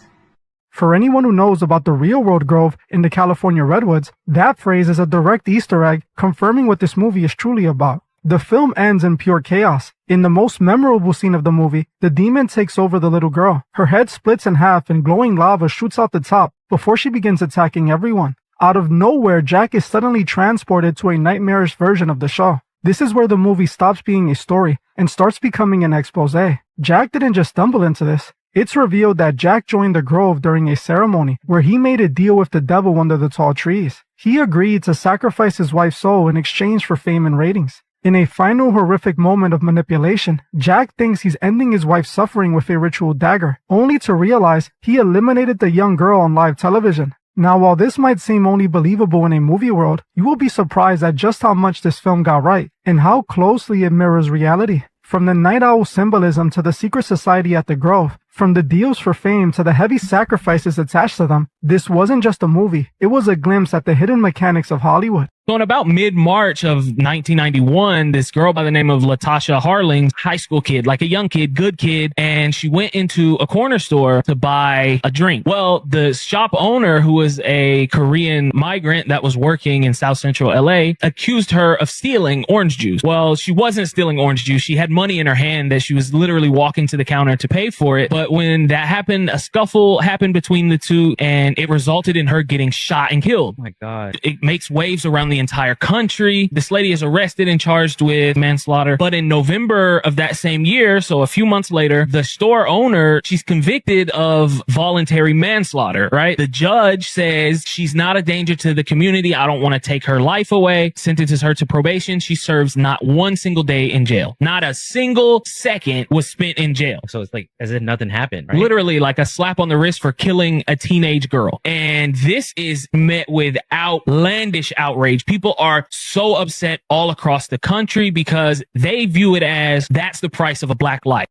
For anyone who knows about the Real World Grove in the California Redwoods, that phrase is a direct Easter egg confirming what this movie is truly about. The film ends in pure chaos. In the most memorable scene of the movie, the demon takes over the little girl. Her head splits in half and glowing lava shoots out the top before she begins attacking everyone. Out of nowhere, Jack is suddenly transported to a nightmarish version of the show. This is where the movie stops being a story and starts becoming an expose. Jack didn't just stumble into this. It's revealed that Jack joined the Grove during a ceremony where he made a deal with the devil under the tall trees. He agreed to sacrifice his wife's soul in exchange for fame and ratings. In a final horrific moment of manipulation, Jack thinks he's ending his wife's suffering with a ritual dagger, only to realize he eliminated the young girl on live television. Now, while this might seem only believable in a movie world, you will be surprised at just how much this film got right and how closely it mirrors reality. From the night owl symbolism to the secret society at the Grove, from the deals for fame to the heavy sacrifices attached to them, this wasn't just a movie, it was a glimpse at the hidden mechanics of Hollywood. So in about mid-March of 1991, this girl by the name of Latasha Harling, high school kid, like a young kid, good kid, and she went into a corner store to buy a drink. Well, the shop owner, who was a Korean migrant that was working in South Central LA, accused her of stealing orange juice. Well, she wasn't stealing orange juice. She had money in her hand that she was literally walking to the counter to pay for it. But when that happened, a scuffle happened between the two, and it resulted in her getting shot and killed. Oh my God. It makes waves around the entire country. This lady is arrested and charged with manslaughter. But in November of that same year, so a few months later, the store owner, she's convicted of voluntary manslaughter, right? The judge says she's not a danger to the community. I don't want to take her life away. Sentences her to probation. She serves not one single day in jail. Not a single second was spent in jail. So it's like as if nothing happened, right? Literally like a slap on the wrist for killing a teenage girl. And this is met with outlandish outrage. People are so upset all across the country because they view it as that's the price of a black life.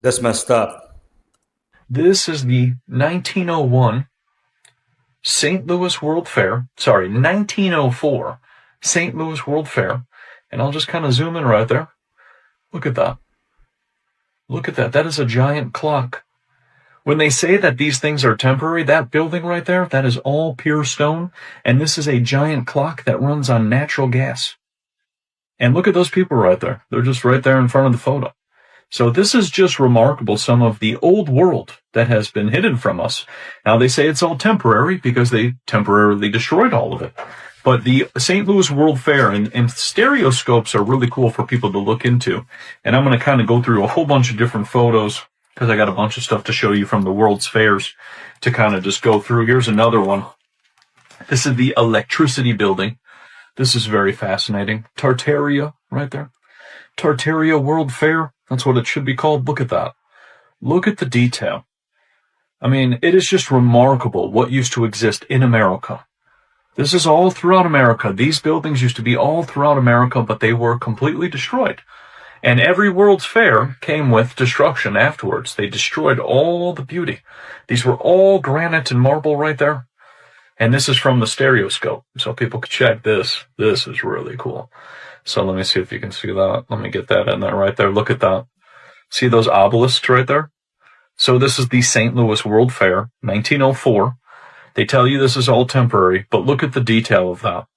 That's messed up. This is the 1901 St. Louis World Fair. Sorry, 1904 St. Louis World Fair. And I'll just kind of zoom in right there. Look at that. Look at that. That is a giant clock. When they say that these things are temporary, that building right there, that is all pure stone. And this is a giant clock that runs on natural gas. And look at those people right there. They're just right there in front of the photo. So this is just remarkable, some of the old world that has been hidden from us. Now they say it's all temporary because they temporarily destroyed all of it. But the St. Louis World Fair and stereoscopes are really cool for people to look into. And I'm going to kind of go through a whole bunch of different photos because I got a bunch of stuff to show you from the World's Fairs to kind of just go through. Here's another one. This is the Electricity Building. This is very fascinating. Tartaria, right there. Tartaria World Fair. That's what it should be called. Look at that. Look at the detail. I mean, it is just remarkable what used to exist in America. This is all throughout America. These buildings used to be all throughout America, but they were completely destroyed. And every World's Fair came with destruction afterwards. They destroyed all the beauty. These were all granite and marble right there. And this is from the stereoscope, so people could check this. This is really cool. So let me see if you can see that. Let me get that in there right there. Look at that. See those obelisks right there? So this is the St. Louis World Fair, 1904. They tell you this is all temporary, but look at the detail of that.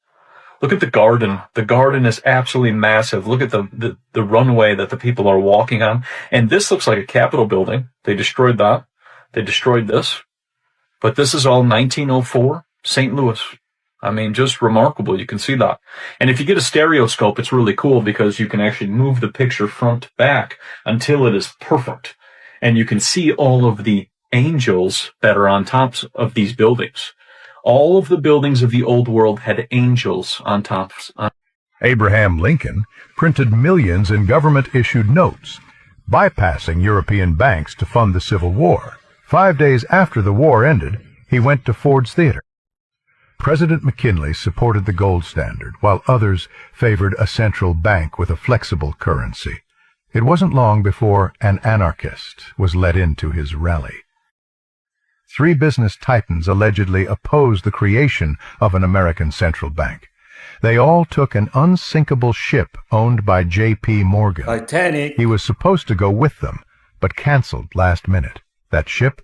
Look at the garden. The garden is absolutely massive. Look at the runway that the people are walking on. And this looks like a Capitol building. They destroyed that. They destroyed this. But this is all 1904, St. Louis. I mean, just remarkable. You can see that. And if you get a stereoscope, it's really cool because you can actually move the picture front to back until it is perfect. And you can see all of the angels that are on tops of these buildings. All of the buildings of the old world had angels on tops. Abraham Lincoln printed millions in government-issued notes, bypassing European banks to fund the Civil War. 5 days after the war ended, he went to Ford's Theater. President McKinley supported the gold standard, while others favored a central bank with a flexible currency. It wasn't long before an anarchist was let into his rally. 3 business titans allegedly opposed the creation of an American central bank. They all took an unsinkable ship owned by J.P. Morgan. Titanic. He was supposed to go with them, but canceled last minute. That ship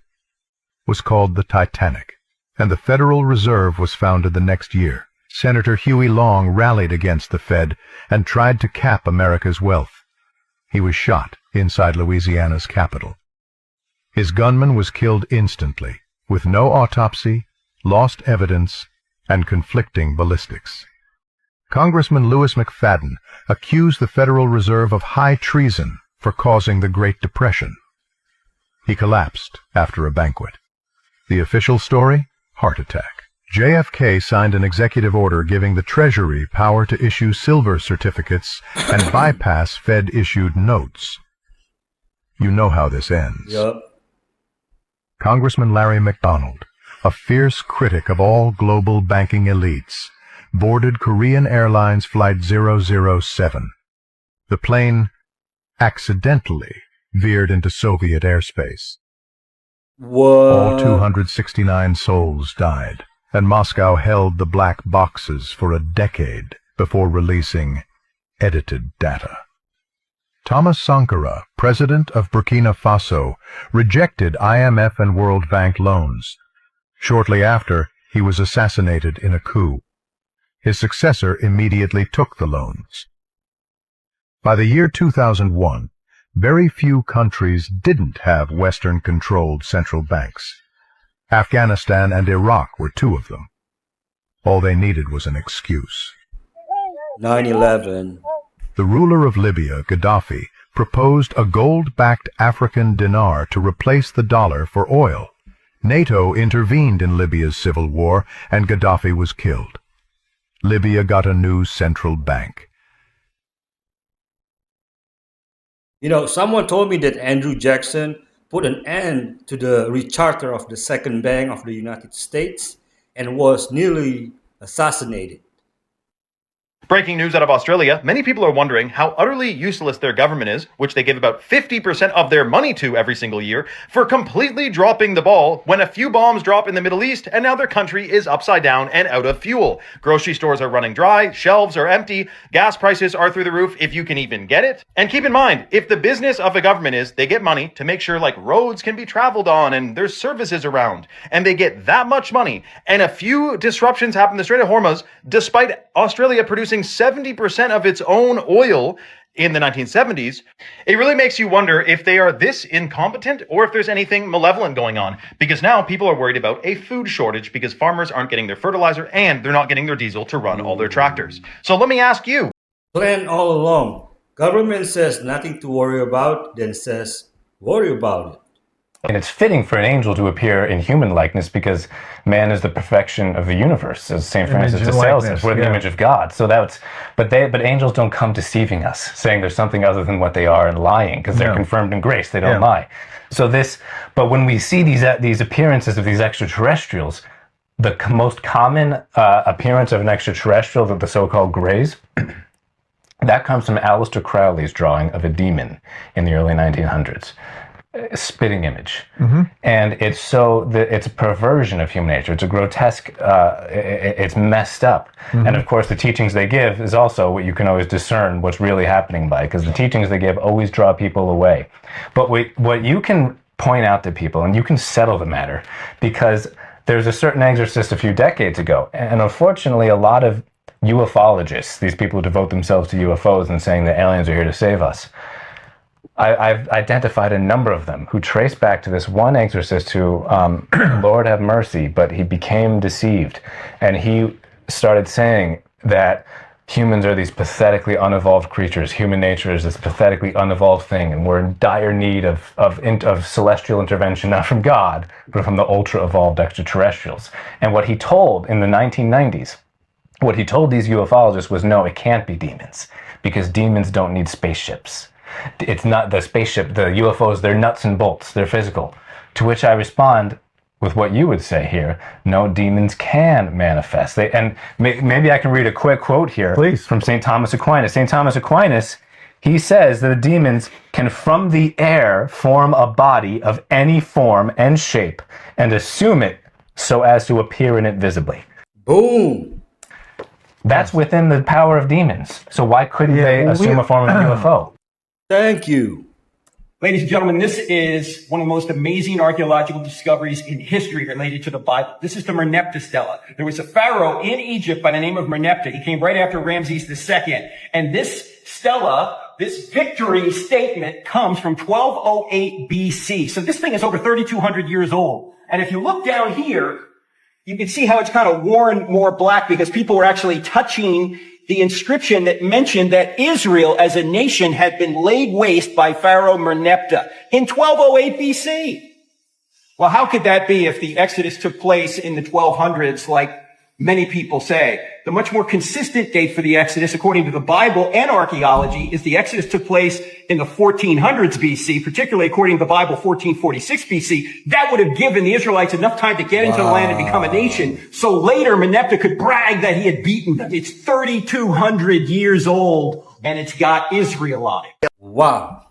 was called the Titanic, and the Federal Reserve was founded the next year. Senator Huey Long rallied against the Fed and tried to cap America's wealth. He was shot inside Louisiana's capital. His gunman was killed instantly, with no autopsy, lost evidence, and conflicting ballistics. Congressman Louis McFadden accused the Federal Reserve of high treason for causing the Great Depression. He collapsed after a banquet. The official story? Heart attack. JFK signed an executive order giving the Treasury power to issue silver certificates and bypass Fed-issued notes. You know how this ends. Yep. Congressman Larry McDonald, a fierce critic of all global banking elites, boarded Korean Airlines Flight 007. The plane accidentally veered into Soviet airspace. All 269 souls died, and Moscow held the black boxes for a decade before releasing edited data. Thomas Sankara, president of Burkina Faso, rejected IMF and World Bank loans. Shortly after, he was assassinated in a coup. His successor immediately took the loans. By the year 2001, very few countries didn't have Western-controlled central banks. Afghanistan and Iraq were 2 of them. All they needed was an excuse. 9/11. The ruler of Libya, Gaddafi, proposed a gold-backed African dinar to replace the dollar for oil. NATO intervened in Libya's civil war, and Gaddafi was killed. Libya got a new central bank. You know, someone told me that Andrew Jackson put an end to the recharter of the Second Bank of the United States and was nearly assassinated. Breaking news out of Australia, many people are wondering how utterly useless their government is, which they give about 50% of their money to every single year, for completely dropping the ball when a few bombs drop in the Middle East and now their country is upside down and out of fuel. Grocery stores are running dry, shelves are empty, gas prices are through the roof if you can even get it. And keep in mind, if the business of a government is they get money to make sure like roads can be traveled on and there's services around, and they get that much money, and a few disruptions happen in the Strait of Hormuz, despite Australia producing 70% of its own oil, in the 1970s, it really makes you wonder if they are this incompetent or if there's anything malevolent going on. Because now people are worried about a food shortage because farmers aren't getting their fertilizer and they're not getting their diesel to run all their tractors. So let me ask you. Plan all along. Government says nothing to worry about, then says worry about it. And it's fitting for an angel to appear in human likeness because man is the perfection of the universe, as St. Francis de Sales says. We're the image of God. So but angels don't come deceiving us, saying there's something other than what they are and lying, because they're confirmed in grace. They don't lie. But when we see these appearances of these extraterrestrials, the most common appearance of an extraterrestrial, the so-called greys, that comes from Aleister Crowley's drawing of a demon in the early 1900s. Spitting image. And it's a perversion of human nature. It's a grotesque, it's messed up. And of course the teachings they give is also what you can always discern what's really happening by, because the teachings they give always draw people away. But what you can point out to people, and you can settle the matter, because there's a certain exorcist a few decades ago, and unfortunately a lot of ufologists, these people who devote themselves to UFOs and saying that aliens are here to save us, I've identified a number of them who trace back to this one exorcist who, Lord have mercy, but he became deceived. And he started saying that humans are these pathetically unevolved creatures. Human nature is this pathetically unevolved thing, and we're in dire need of celestial intervention, not from God, but from the ultra-evolved extraterrestrials. And what he told in the 1990s, what he told these ufologists was, no, it can't be demons, because demons don't need spaceships. It's not the spaceship, the UFOs, they're nuts and bolts, they're physical. To which I respond with what you would say here, no, demons can manifest. And maybe I can read a quick quote here. Please. From St. Thomas Aquinas. St. Thomas Aquinas, he says that the demons can from the air form a body of any form and shape and assume it so as to appear in it visibly. Boom. That's within the power of demons. So why couldn't they assume a form of a UFO? Thank you. Ladies and gentlemen, this is one of the most amazing archaeological discoveries in history related to the Bible. This is the Merneptah Stela. There was a pharaoh in Egypt by the name of Merneptah. He came right after Ramses II. And this stela, this victory statement, comes from 1208 BC. So this thing is over 3,200 years old. And if you look down here, you can see how it's kind of worn more black because people were actually touching the inscription that mentioned that Israel as a nation had been laid waste by Pharaoh Merneptah in 1208 BC. Well, how could that be if the Exodus took place in the 1200s, like many people say? The much more consistent date for the Exodus, according to the Bible and archaeology, is the Exodus took place in the 1400s BC, particularly according to the Bible, 1446 BC. That would have given the Israelites enough time to get into the land and become a nation, so later Merneptah could brag that he had beaten them. It's 3,200 years old, and it's got Israel on it. Wow.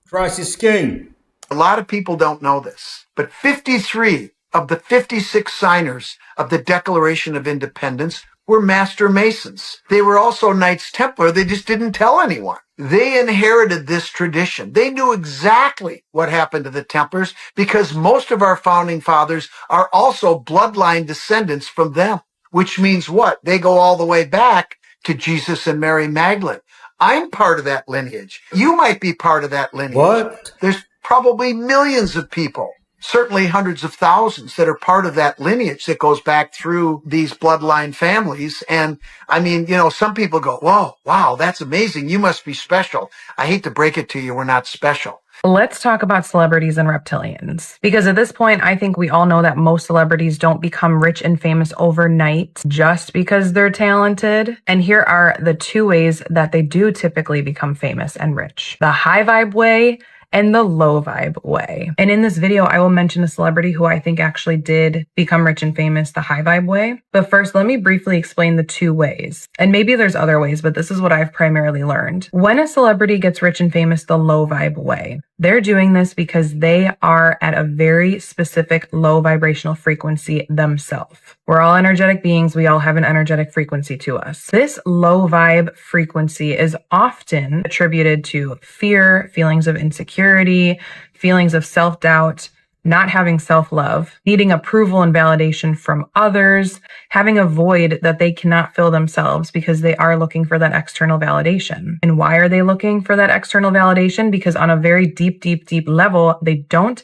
Christ is king. A lot of people don't know this, but 53 of the 56 signers of the Declaration of Independence were Master Masons. They were also Knights Templar. They just didn't tell anyone. They inherited this tradition. They knew exactly what happened to the Templars because most of our founding fathers are also bloodline descendants from them, which means what? They go all the way back to Jesus and Mary Magdalene. I'm part of that lineage. You might be part of that lineage. What? There's probably millions of people, certainly hundreds of thousands, that are part of that lineage that goes back through these bloodline families. And I mean, you know, some people go, whoa, wow, that's amazing. You must be special. I hate to break it to you. We're not special. Let's talk about celebrities and reptilians. Because at this point, I think we all know that most celebrities don't become rich and famous overnight just because they're talented. And here are the two ways that they do typically become famous and rich. The high vibe way and the low vibe way. And in this video, I will mention a celebrity who I think actually did become rich and famous the high vibe way. But first, let me briefly explain the two ways. And maybe there's other ways, but this is what I've primarily learned. When a celebrity gets rich and famous the low vibe way, they're doing this because they are at a very specific low vibrational frequency themselves. We're all energetic beings. We all have an energetic frequency to us. This low vibe frequency is often attributed to fear, feelings of insecurity, feelings of self-doubt, not having self-love, needing approval and validation from others, having a void that they cannot fill themselves because they are looking for that external validation. And why are they looking for that external validation? Because on a very deep, deep, deep level, they don't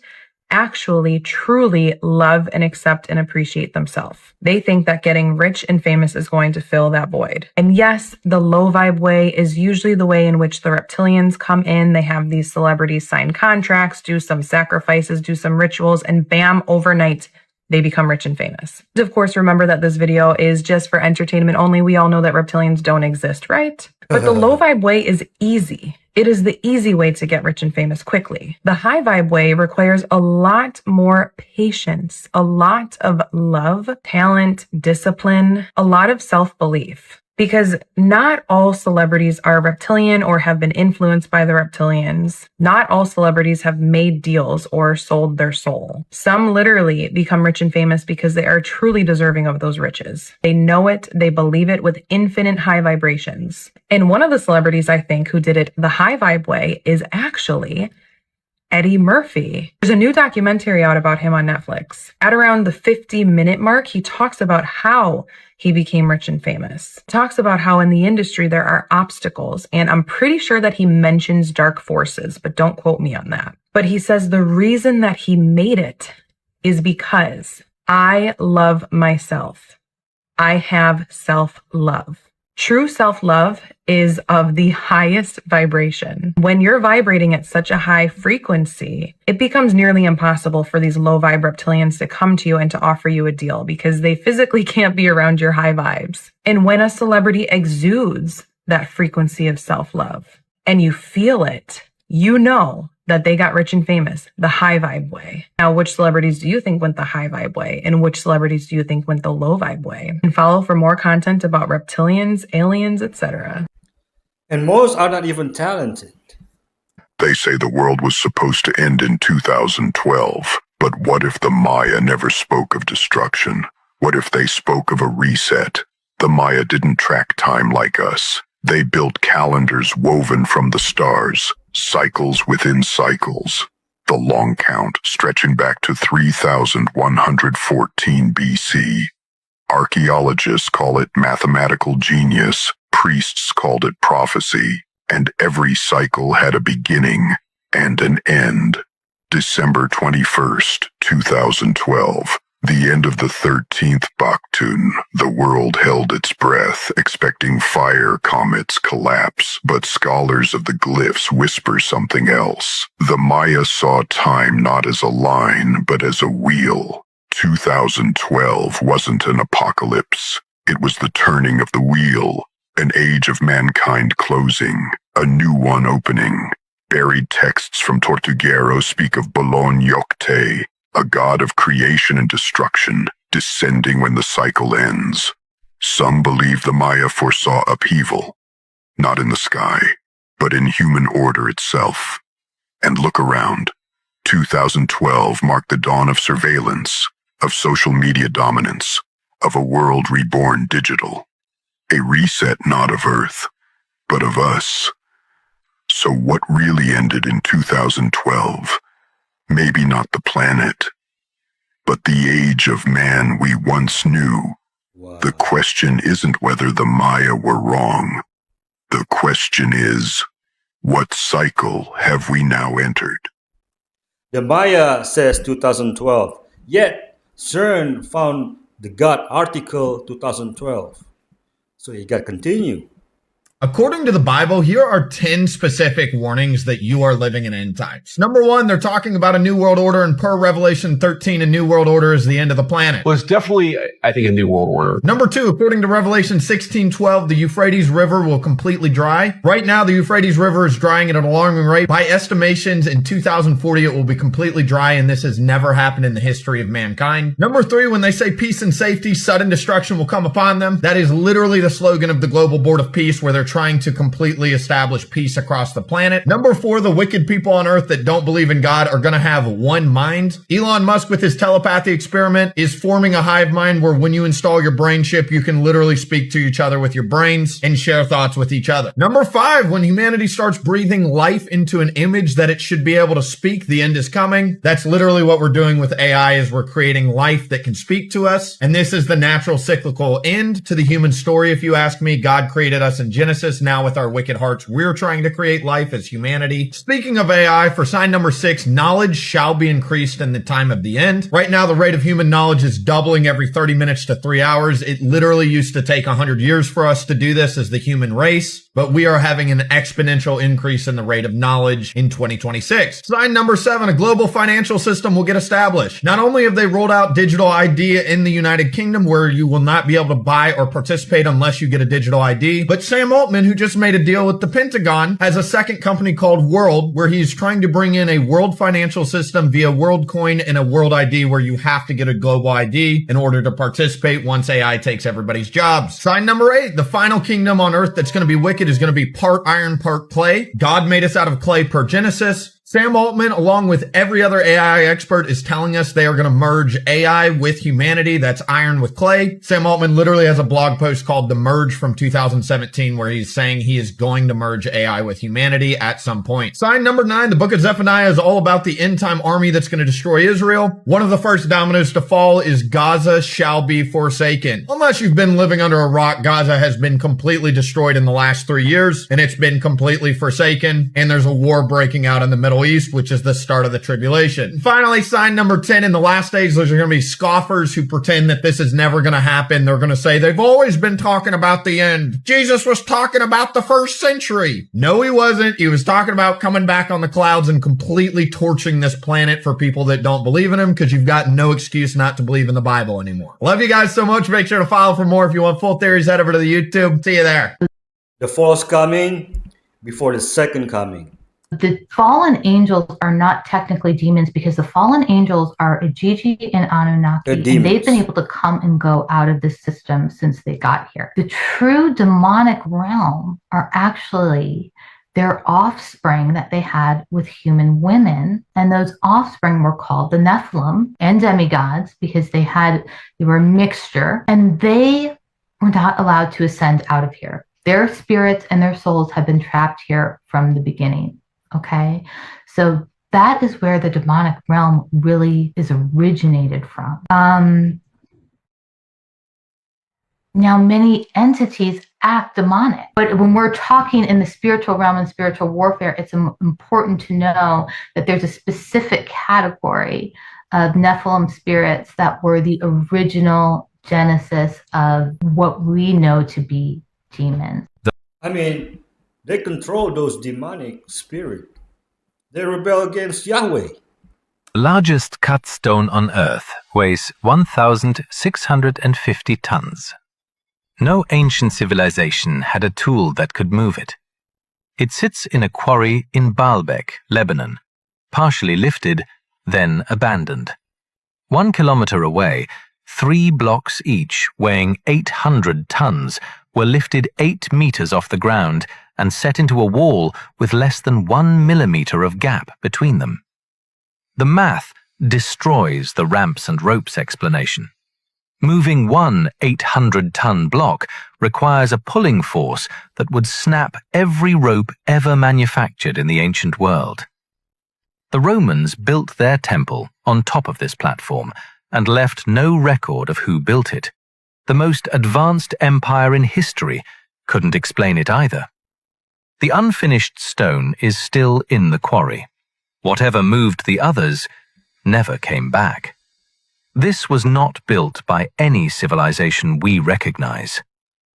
actually truly love and accept and appreciate themselves. They think that getting rich and famous is going to fill that void. And yes, the low vibe way is usually the way in which the reptilians come in. They have these celebrities sign contracts, do some sacrifices, do some rituals, and bam, overnight, they become rich and famous. Of course, remember that this video is just for entertainment only. We all know that reptilians don't exist, right? But the low vibe way is easy. It is the easy way to get rich and famous quickly. The high vibe way requires a lot more patience, a lot of love, talent, discipline, a lot of self-belief. Because not all celebrities are reptilian or have been influenced by the reptilians. Not all celebrities have made deals or sold their soul. Some literally become rich and famous because they are truly deserving of those riches. They know it, they believe it with infinite high vibrations. And one of the celebrities, I think, who did it the high vibe way is actually Eddie Murphy. There's a new documentary out about him on Netflix. At around the 50-minute mark, he talks about how he became rich and famous. Talks about how in the industry there are obstacles, and I'm pretty sure that he mentions dark forces, but don't quote me on that. But he says the reason that he made it is because I love myself. I have self-love. True self-love is of the highest vibration. When you're vibrating at such a high frequency, it becomes nearly impossible for these low vibe reptilians to come to you and to offer you a deal because they physically can't be around your high vibes. And when a celebrity exudes that frequency of self-love and you feel it, you know that they got rich and famous the high vibe way. Now, which celebrities do you think went the high vibe way? And which celebrities do you think went the low vibe way? And follow for more content about reptilians, aliens, etc. And most are not even talented. They say the world was supposed to end in 2012. But what if the Maya never spoke of destruction? What if they spoke of a reset? The Maya didn't track time like us. They built calendars woven from the stars, cycles within cycles. The long count stretching back to 3114 BC. Archaeologists call it mathematical genius, priests called it prophecy, and every cycle had a beginning and an end. December 21st, 2012. The end of the 13th Baktun. The world held its breath, expecting fire comets collapse, but scholars of the glyphs whisper something else. The Maya saw time not as a line, but as a wheel. 2012 wasn't an apocalypse. It was the turning of the wheel, an age of mankind closing, a new one opening. Buried texts from Tortuguero speak of Bolon Yokte, a god of creation and destruction, descending when the cycle ends. Some believe the Maya foresaw upheaval, not in the sky, but in human order itself. And look around. 2012 marked the dawn of surveillance, of social media dominance, of a world reborn digital. A reset not of Earth, but of us. So what really ended in 2012? Maybe not the planet, but the age of man we once knew. Wow. The question isn't whether the Maya were wrong. The question is, what cycle have we now entered? The Maya says 2012, yet CERN found the God article 2012. So you got to continue. According to the Bible, here are 10 specific warnings that you are living in end times. Number one, they're talking about a new world order, and per Revelation 13, a new world order is the end of the planet. Well, it's definitely, I think, a new world order. Number two, according to Revelation 16:12, the Euphrates River will completely dry. Right now, the Euphrates River is drying at an alarming rate. By estimations, in 2040, it will be completely dry, and this has never happened in the history of mankind. Number three, when they say peace and safety, sudden destruction will come upon them. That is literally the slogan of the Global Board of Peace, where they're trying to completely establish peace across the planet. Number 4, the wicked people on Earth that don't believe in God are going to have one mind. Elon Musk with his telepathy experiment is forming a hive mind where when you install your brain chip, you can literally speak to each other with your brains and share thoughts with each other. Number 5, when humanity starts breathing life into an image that it should be able to speak, the end is coming. That's literally what we're doing with AI, is we're creating life that can speak to us. And this is the natural cyclical end to the human story. If you ask me, God created us in Genesis. Now with our wicked hearts, we're trying to create life as humanity. Speaking of AI, for sign number 6, knowledge shall be increased in the time of the end. Right now, the rate of human knowledge is doubling every 30 minutes to 3 hours. It literally used to take 100 years for us to do this as the human race, but we are having an exponential increase in the rate of knowledge in 2026. Sign number 7, a global financial system will get established. Not only have they rolled out digital ID in the United Kingdom, where you will not be able to buy or participate unless you get a digital ID, but Sam Altman, who just made a deal with the Pentagon, has a second company called World, where he's trying to bring in a world financial system via WorldCoin and a World ID, where you have to get a global ID in order to participate once AI takes everybody's jobs. Sign number 8, the final kingdom on Earth that's going to be wicked is going to be part iron, part clay. God made us out of clay per Genesis. Sam Altman, along with every other AI expert, is telling us they are going to merge AI with humanity. That's iron with clay. Sam Altman literally has a blog post called The Merge from 2017, where he's saying he is going to merge AI with humanity at some point. Sign number 9, the book of Zephaniah is all about the end time army that's going to destroy Israel. One of the first dominoes to fall is Gaza shall be forsaken. Unless you've been living under a rock, Gaza has been completely destroyed in the last 3 years, and it's been completely forsaken, and there's a war breaking out in the Middle East, which is the start of the tribulation. And finally, sign number 10, in the last days, there's going to be scoffers who pretend that this is never going to happen. They're going to say they've always been talking about the end. Jesus was talking about the first century. No, he wasn't. He was talking about coming back on the clouds and completely torching this planet for people that don't believe in him, because you've got no excuse not to believe in the Bible anymore. Love you guys so much. Make sure to follow for more. If you want full theories, head over to the YouTube. See you there. The false coming before the second coming. The fallen angels are not technically demons, because the fallen angels are Ijiji and Anunnaki, and they've been able to come and go out of this system since they got here. The true demonic realm are actually their offspring that they had with human women, and those offspring were called the Nephilim and demigods, because they were a mixture, and they were not allowed to ascend out of here. Their spirits and their souls have been trapped here from the beginning. Okay, so that is where the demonic realm really is originated from. Now, many entities act demonic, but when we're talking in the spiritual realm and spiritual warfare, it's important to know that there's a specific category of Nephilim spirits that were the original genesis of what we know to be demons. I mean, they control those demonic spirits. They rebel against Yahweh. The largest cut stone on Earth weighs 1,650 tons. No ancient civilization had a tool that could move it. It sits in a quarry in Baalbek, Lebanon, partially lifted, then abandoned. 1 kilometer away, 3 blocks each, weighing 800 tons, were lifted 8 meters off the ground and set into a wall with less than 1 millimeter of gap between them. The math destroys the ramps and ropes explanation. Moving one 800-ton block requires a pulling force that would snap every rope ever manufactured in the ancient world. The Romans built their temple on top of this platform and left no record of who built it. The most advanced empire in history couldn't explain it either. The unfinished stone is still in the quarry. Whatever moved the others never came back. This was not built by any civilization we recognize.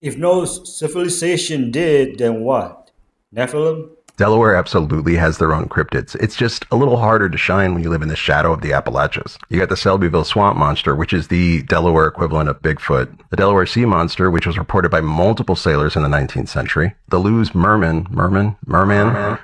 If no civilization did, then what? Nephilim? Delaware absolutely has their own cryptids. It's just a little harder to shine when you live in the shadow of the Appalachians. You got the Selbyville Swamp Monster, which is the Delaware equivalent of Bigfoot. The Delaware Sea Monster, which was reported by multiple sailors in the 19th century. The Lewes Merman,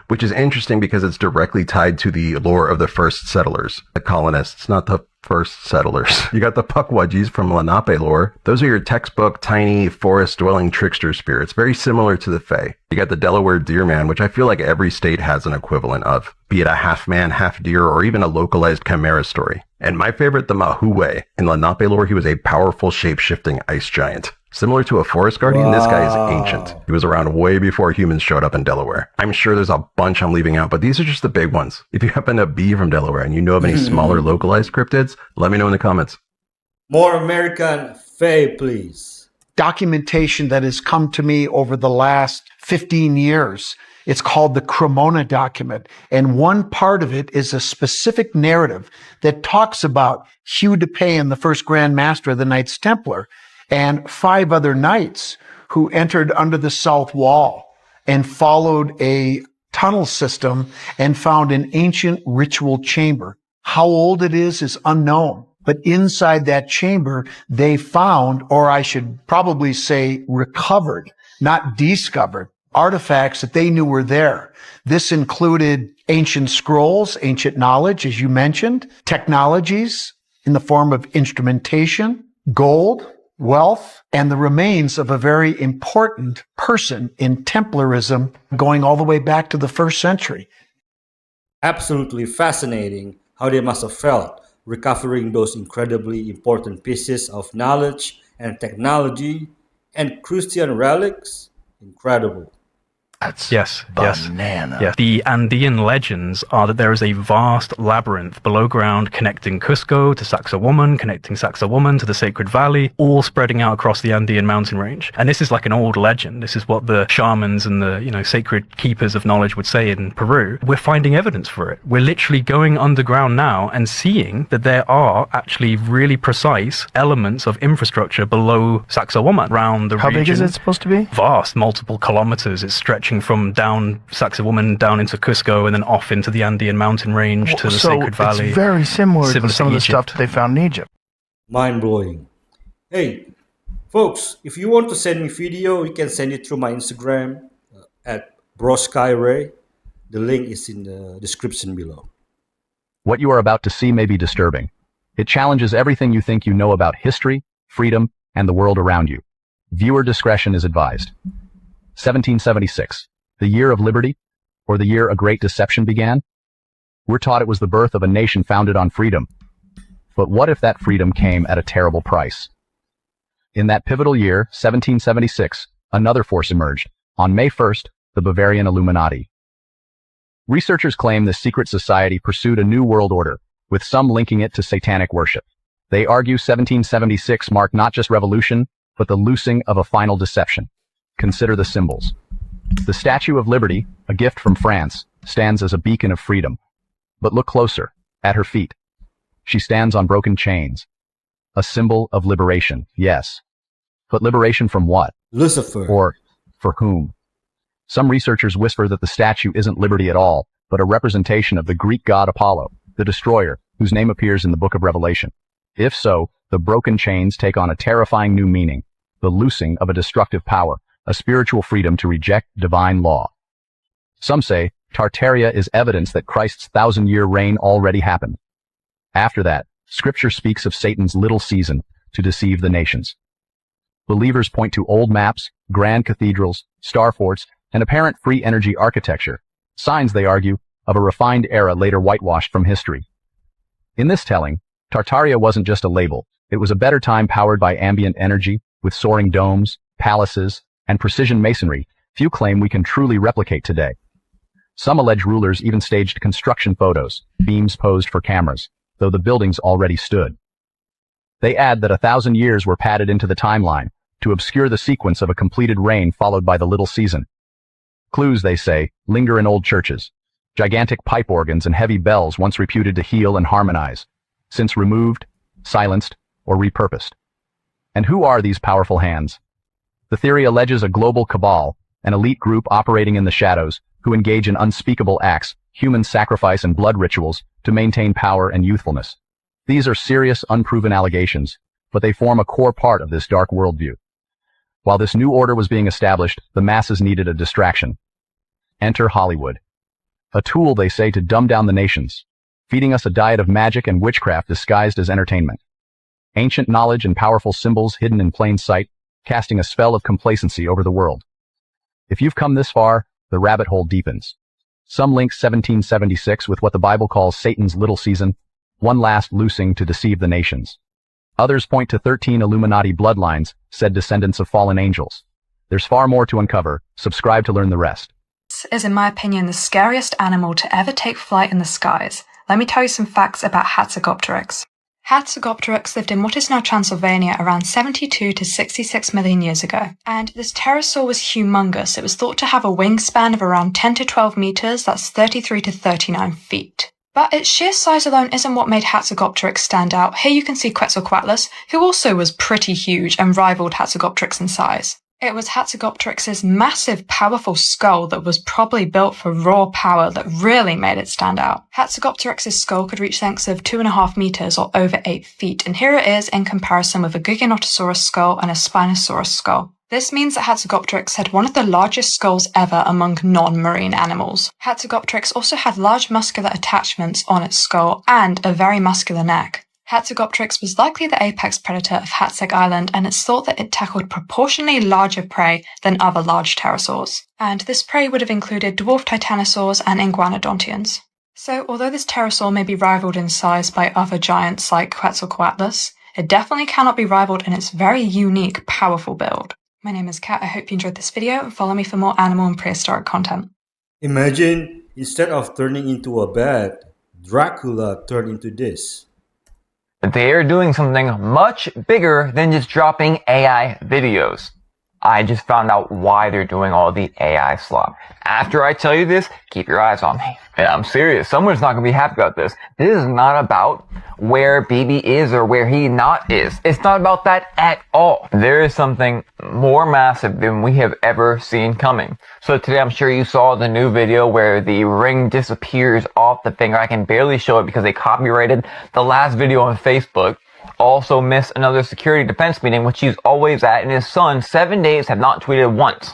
which is interesting because it's directly tied to the lore of the first settlers, the colonists, not the first settlers. You got the Pukwudgies from Lenape lore. Those are your textbook, tiny, forest-dwelling trickster spirits, very similar to the Fae. You got the Delaware Deerman, which I feel like every state has an equivalent of, be it a half-man, half-deer, or even a localized chimera story. And my favorite, the Mahuwe. In Lenape lore, he was a powerful, shape-shifting ice giant. Similar to a forest guardian, This guy is ancient. He was around way before humans showed up in Delaware. I'm sure there's a bunch I'm leaving out, but these are just the big ones. If you happen to be from Delaware and you know of any smaller localized cryptids, let me know in the comments. More American Fae, please. Documentation that has come to me over the last 15 years. It's called the Cremona document. And one part of it is a specific narrative that talks about Hugh DePain, the first Grand Master of the Knights Templar, and 5 other knights who entered under the south wall and followed a tunnel system and found an ancient ritual chamber. How old it is unknown. But inside that chamber, they found, or I should probably say recovered, not discovered, artifacts that they knew were there. This included ancient scrolls, ancient knowledge, as you mentioned, technologies in the form of instrumentation, gold, wealth, and the remains of a very important person in Templarism going all the way back to the 1st century. Absolutely fascinating how they must have felt recovering those incredibly important pieces of knowledge and technology and Christian relics. Incredible. Yes. The Andean legends are that there is a vast labyrinth below ground connecting Cusco to Sacsayhuaman, connecting Sacsayhuaman to the Sacred Valley, all spreading out across the Andean mountain range. And this is like an old legend. This is what the shamans and the, sacred keepers of knowledge would say in Peru. We're finding evidence for it. We're literally going underground now and seeing that there are actually really precise elements of infrastructure below Sacsayhuaman around the region. How big is it supposed to be? Vast, multiple kilometers. It's stretching from down Sacsayhuaman down into Cusco and then off into the Andean mountain range to the Sacred Valley. It's very similar to some of the stuff that they found in Egypt. Mind-blowing. Hey, folks, if you want to send me video, you can send it through my Instagram at BroSkyRay. The link is in the description below. What you are about to see may be disturbing. It challenges everything you think you know about history, freedom, and the world around you. Viewer discretion is advised. 1776, the year of liberty, or the year a great deception began? We're taught it was the birth of a nation founded on freedom. But what if that freedom came at a terrible price? In that pivotal year, 1776, another force emerged. On May 1st, the Bavarian Illuminati. Researchers claim this secret society pursued a new world order, with some linking it to satanic worship. They argue 1776 marked not just revolution, but the loosing of a final deception. Consider the symbols. The Statue of Liberty, a gift from France, stands as a beacon of freedom. But look closer, at her feet. She stands on broken chains. A symbol of liberation, yes. But liberation from what? Lucifer. Or for whom? Some researchers whisper that the statue isn't liberty at all, but a representation of the Greek god Apollo, the destroyer, whose name appears in the book of Revelation. If so, the broken chains take on a terrifying new meaning, the loosing of a destructive power, a spiritual freedom to reject divine law. Some say Tartaria is evidence that Christ's 1,000-year reign already happened. After that, Scripture speaks of Satan's little season to deceive the nations. Believers point to old maps, grand cathedrals, star forts, and apparent free energy architecture, signs, they argue, of a refined era later whitewashed from history. In this telling, Tartaria wasn't just a label. It was a better time powered by ambient energy, with soaring domes, palaces, and precision masonry few claim we can truly replicate today. Some alleged rulers even staged construction photos, beams posed for cameras, though the buildings already stood. They add that 1,000 years were padded into the timeline to obscure the sequence of a completed reign followed by the little season. Clues, they say, linger in old churches, gigantic pipe organs and heavy bells once reputed to heal and harmonize, since removed, silenced, or repurposed. And who are these powerful hands? The theory alleges a global cabal, an elite group operating in the shadows, who engage in unspeakable acts, human sacrifice and blood rituals, to maintain power and youthfulness. These are serious, unproven allegations, but they form a core part of this dark worldview. While this new order was being established, the masses needed a distraction. Enter Hollywood. A tool, they say, to dumb down the nations. feeding us a diet of magic and witchcraft disguised as entertainment. Ancient knowledge and powerful symbols hidden in plain sight, casting a spell of complacency over the world. If you've come this far, the rabbit hole deepens. Some link 1776 with what the Bible calls Satan's little season, one last loosing to deceive the nations. Others point to 13 Illuminati bloodlines, said descendants of fallen angels. There's far more to uncover. Subscribe to learn the rest. This is, in my opinion, the scariest animal to ever take flight in the skies. Let me tell you some facts about Hatzegopteryx. Hatzegopteryx lived in what is now Transylvania around 72 to 66 million years ago. And this pterosaur was humongous. It was thought to have a wingspan of around 10 to 12 meters, that's 33 to 39 feet. But its sheer size alone isn't what made Hatzegopteryx stand out. Here you can see Quetzalcoatlus, who also was pretty huge and rivaled Hatzegopteryx in size. It was Hatzegopteryx's massive, powerful skull that was probably built for raw power that really made it stand out. Hatzegopteryx's skull could reach lengths of 2.5 meters or over 8 feet, and here it is in comparison with a Giganotosaurus skull and a Spinosaurus skull. This means that Hatzegopteryx had one of the largest skulls ever among non-marine animals. Hatzegopteryx also had large muscular attachments on its skull and a very muscular neck. Hatzegopteryx was likely the apex predator of Hatzeg Island, and it's thought that it tackled proportionally larger prey than other large pterosaurs. And this prey would have included dwarf titanosaurs and iguanodontians. So, although this pterosaur may be rivaled in size by other giants like Quetzalcoatlus, it definitely cannot be rivaled in its very unique, powerful build. My name is Kat, I hope you enjoyed this video, and follow me for more animal and prehistoric content. Imagine, instead of turning into a bat, Dracula turned into this. They are doing something much bigger than just dropping AI videos. I just found out why they're doing all the AI slop. After I tell you this, keep your eyes on me. And I'm serious. Someone's not going to be happy about this. This is not about where BB is or where he not is. It's not about that at all. There is something more massive than we have ever seen coming. So today I'm sure you saw the new video where the ring disappears off the finger. I can barely show it because they copyrighted the last video on Facebook. Also missed another security defense meeting, which he's always at, and his son, 7 days, have not tweeted once.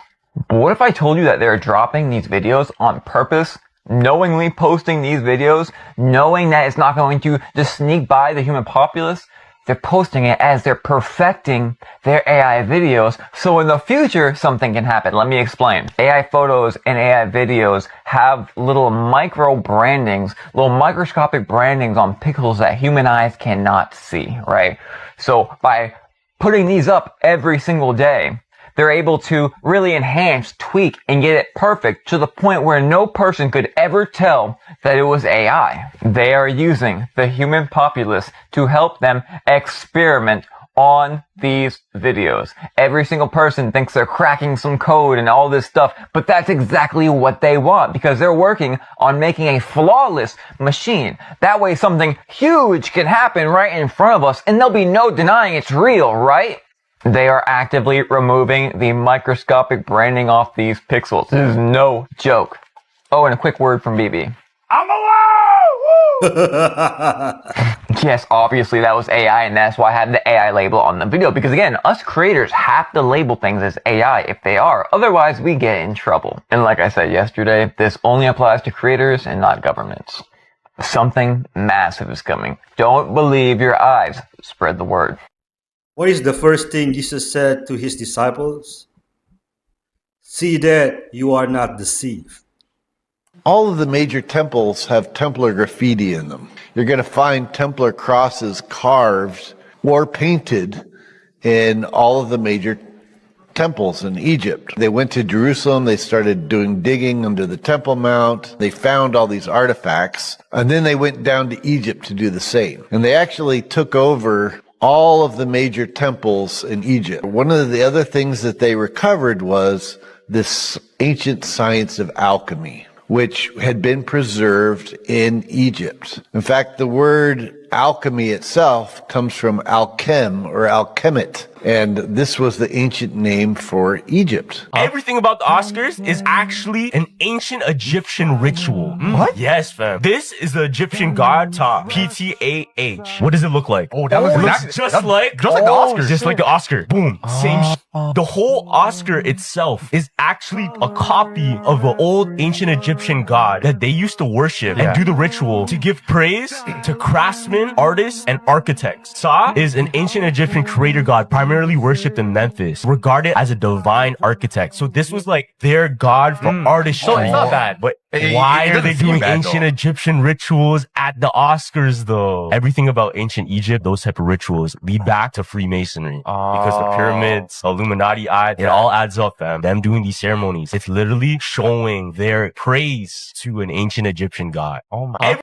But what if I told you that they're dropping these videos on purpose, knowingly posting these videos, knowing that it's not going to just sneak by the human populace? They're posting it as they're perfecting their AI videos, so in the future, something can happen. Let me explain. AI photos and AI videos have little micro brandings, little microscopic brandings on pixels that human eyes cannot see, right? So by putting these up every single day, they're able to really enhance, tweak, and get it perfect to the point where no person could ever tell that it was AI. They are using the human populace to help them experiment on these videos. Every single person thinks they're cracking some code and all this stuff, but that's exactly what they want because they're working on making a flawless machine. That way something huge can happen right in front of us and there'll be no denying it's real, right? They are actively removing the microscopic branding off these pixels. This is no joke. Oh, and a quick word from BB. I'm alive! Yes, obviously that was AI, and that's why I had the AI label on the video. Because again, us creators have to label things as AI if they are. Otherwise, we get in trouble. And like I said yesterday, this only applies to creators and not governments. Something massive is coming. Don't believe your eyes. Spread the word. What is the first thing Jesus said to his disciples? See that you are not deceived. All of the major temples have Templar graffiti in them. You're going to find Templar crosses carved or painted in all of the major temples in Egypt. They went to Jerusalem, they started doing digging under the Temple Mount, they found all these artifacts, and then they went down to Egypt to do the same. And they actually took over all of the major temples in Egypt. One of the other things that they recovered was this ancient science of alchemy, which had been preserved in Egypt. In fact, the word alchemy itself comes from alchem or alchemit. And this was the ancient name for Egypt. Everything about the Oscars is actually an ancient Egyptian ritual. What? Yes, fam. This is the Egyptian god Ptah. P-T-A-H. What does it look like? Oh, that looks just like the Oscar. Just like the Oscar. Boom. Same The whole Oscar itself is actually a copy of an old ancient Egyptian god that they used to worship and do the ritual to give praise to craftsmen, artists, and architects. Sa is an ancient Egyptian creator god primarily worshipped in Memphis, regarded as a divine architect. So this was like their god for artistry. So it's not bad. But It why are doesn't they seem doing bad, ancient though. Egyptian rituals at the Oscars though? Everything about ancient Egypt, those type of rituals lead back to Freemasonry. Because the pyramids, Illuminati it all adds up, fam. Them doing these ceremonies, it's literally showing their praise to an ancient Egyptian god. Oh my.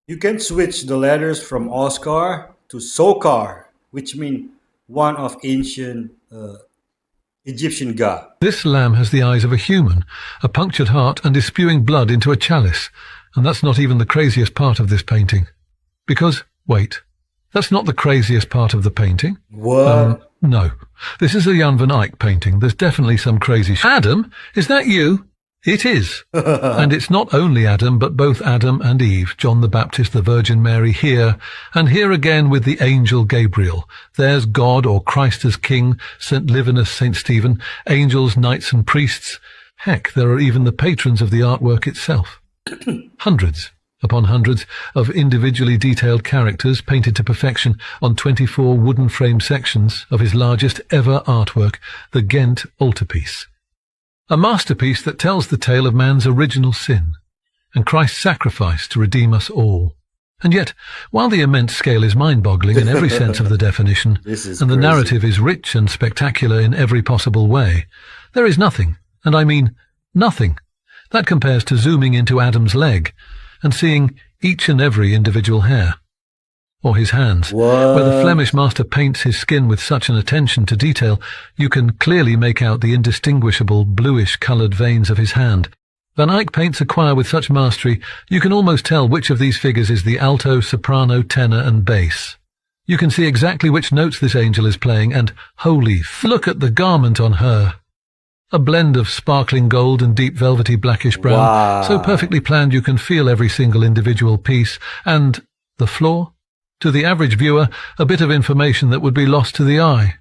You can switch the letters from Oscar to Sokar, which mean one of ancient Egyptian god. This lamb has the eyes of a human, a punctured heart, and is spewing blood into a chalice. And that's not even the craziest part of this painting. Because, wait, that's not the craziest part of the painting. What? No. This is a Jan van Eyck painting. There's definitely some crazy Adam, is that you? It is. And it's not only Adam, but both Adam and Eve, John the Baptist, the Virgin Mary, here, and here again with the angel Gabriel. There's God or Christ as King, St. Livinus, St. Stephen, angels, knights and priests. Heck, there are even the patrons of the artwork itself. Hundreds upon hundreds of individually detailed characters painted to perfection on 24 wooden frame sections of his largest ever artwork, the Ghent altarpiece. A masterpiece that tells the tale of man's original sin and Christ's sacrifice to redeem us all. And yet, while the immense scale is mind-boggling in every sense of the definition, and the narrative is rich and spectacular in every possible way, there is nothing, and I mean nothing, that compares to zooming into Adam's leg and seeing each and every individual hair. Or his hands. Where the Flemish master paints his skin with such an attention to detail, you can clearly make out the indistinguishable bluish-coloured veins of his hand. Van Eyck paints a choir with such mastery, you can almost tell which of these figures is the alto, soprano, tenor, and bass. You can see exactly which notes this angel is playing, and holy look at the garment on her. A blend of sparkling gold and deep velvety blackish brown, so perfectly planned you can feel every single individual piece, and the floor? To the average viewer, a bit of information that would be lost to the eye.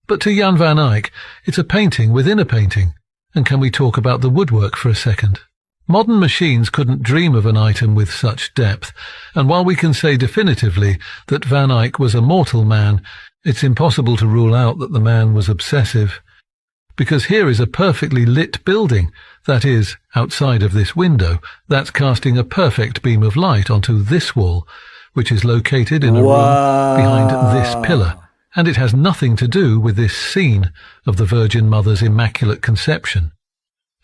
But to Jan van Eyck, it's a painting within a painting. And can we talk about the woodwork for a second? Modern machines couldn't dream of an item with such depth, and while we can say definitively that Van Eyck was a mortal man, it's impossible to rule out that the man was obsessive. Because here is a perfectly lit building, that is, outside of this window, that's casting a perfect beam of light onto this wall, which is located in a room behind this pillar, and it has nothing to do with this scene of the Virgin Mother's Immaculate Conception.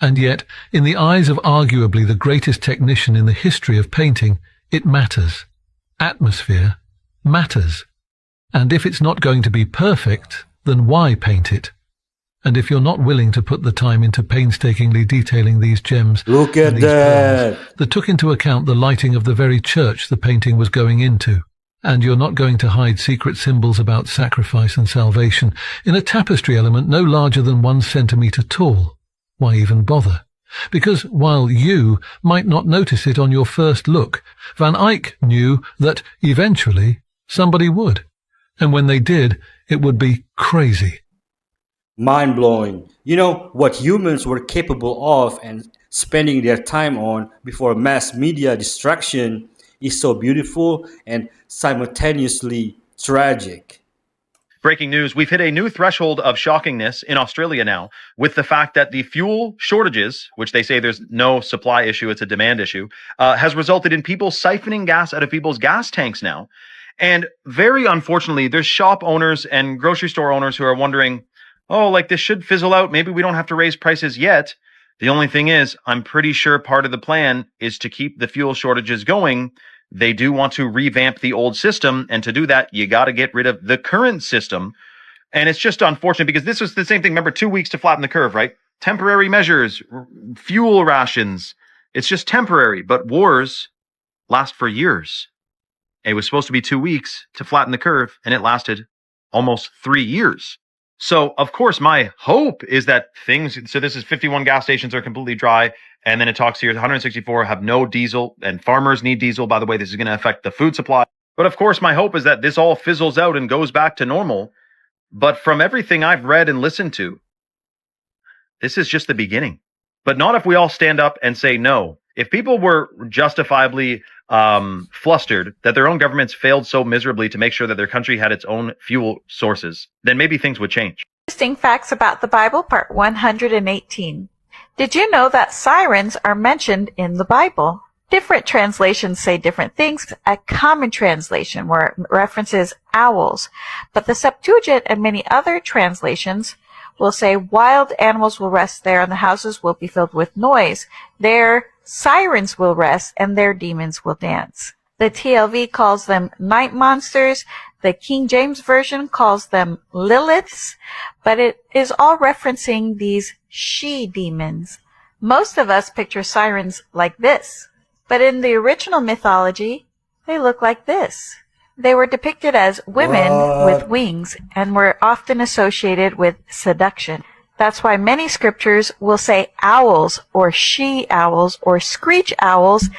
And yet, in the eyes of arguably the greatest technician in the history of painting, it matters. Atmosphere matters. And if it's not going to be perfect, then why paint it? And if you're not willing to put the time into painstakingly detailing these gems, look at that took into account the lighting of the very church the painting was going into, and you're not going to hide secret symbols about sacrifice and salvation in a tapestry element no larger than 1 centimetre tall, why even bother? Because while you might not notice it on your first look, Van Eyck knew that eventually somebody would, and when they did, it would be crazy. Mind-blowing. You know, what humans were capable of and spending their time on before mass media distraction is so beautiful and simultaneously tragic. Breaking news, we've hit a new threshold of shockingness in Australia now with the fact that the fuel shortages, which they say there's no supply issue, it's a demand issue, has resulted in people siphoning gas out of people's gas tanks now. And very unfortunately, there's shop owners and grocery store owners who are wondering, oh, like this should fizzle out. Maybe we don't have to raise prices yet. The only thing is, I'm pretty sure part of the plan is to keep the fuel shortages going. They do want to revamp the old system. And to do that, you got to get rid of the current system. And it's just unfortunate because this was the same thing. Remember, 2 weeks to flatten the curve, right? Temporary measures, fuel rations. It's just temporary. But wars last for years. It was supposed to be 2 weeks to flatten the curve, and it lasted almost 3 years. So, of course, my hope is that so this is 51 gas stations are completely dry. And then it talks here, 164 have no diesel, and farmers need diesel. By the way, this is going to affect the food supply. But of course, my hope is that this all fizzles out and goes back to normal. But from everything I've read and listened to, this is just the beginning. But not if we all stand up and say no. If people were justifiably flustered that their own governments failed so miserably to make sure that their country had its own fuel sources, then maybe things would change. Interesting facts about the Bible, part 118. Did you know that sirens are mentioned in the Bible? Different translations say different things. A common translation where it references owls, but the Septuagint and many other translations will say wild animals will rest there and the houses will be filled with noise. Their sirens will rest and their demons will dance. The TLV calls them night monsters. The King James Version calls them Liliths, but it is all referencing these she-demons. Most of us picture sirens like this, but in the original mythology, they look like this. They were depicted as women with wings and were often associated with seduction. That's why many scriptures will say owls or she-owls or screech owls,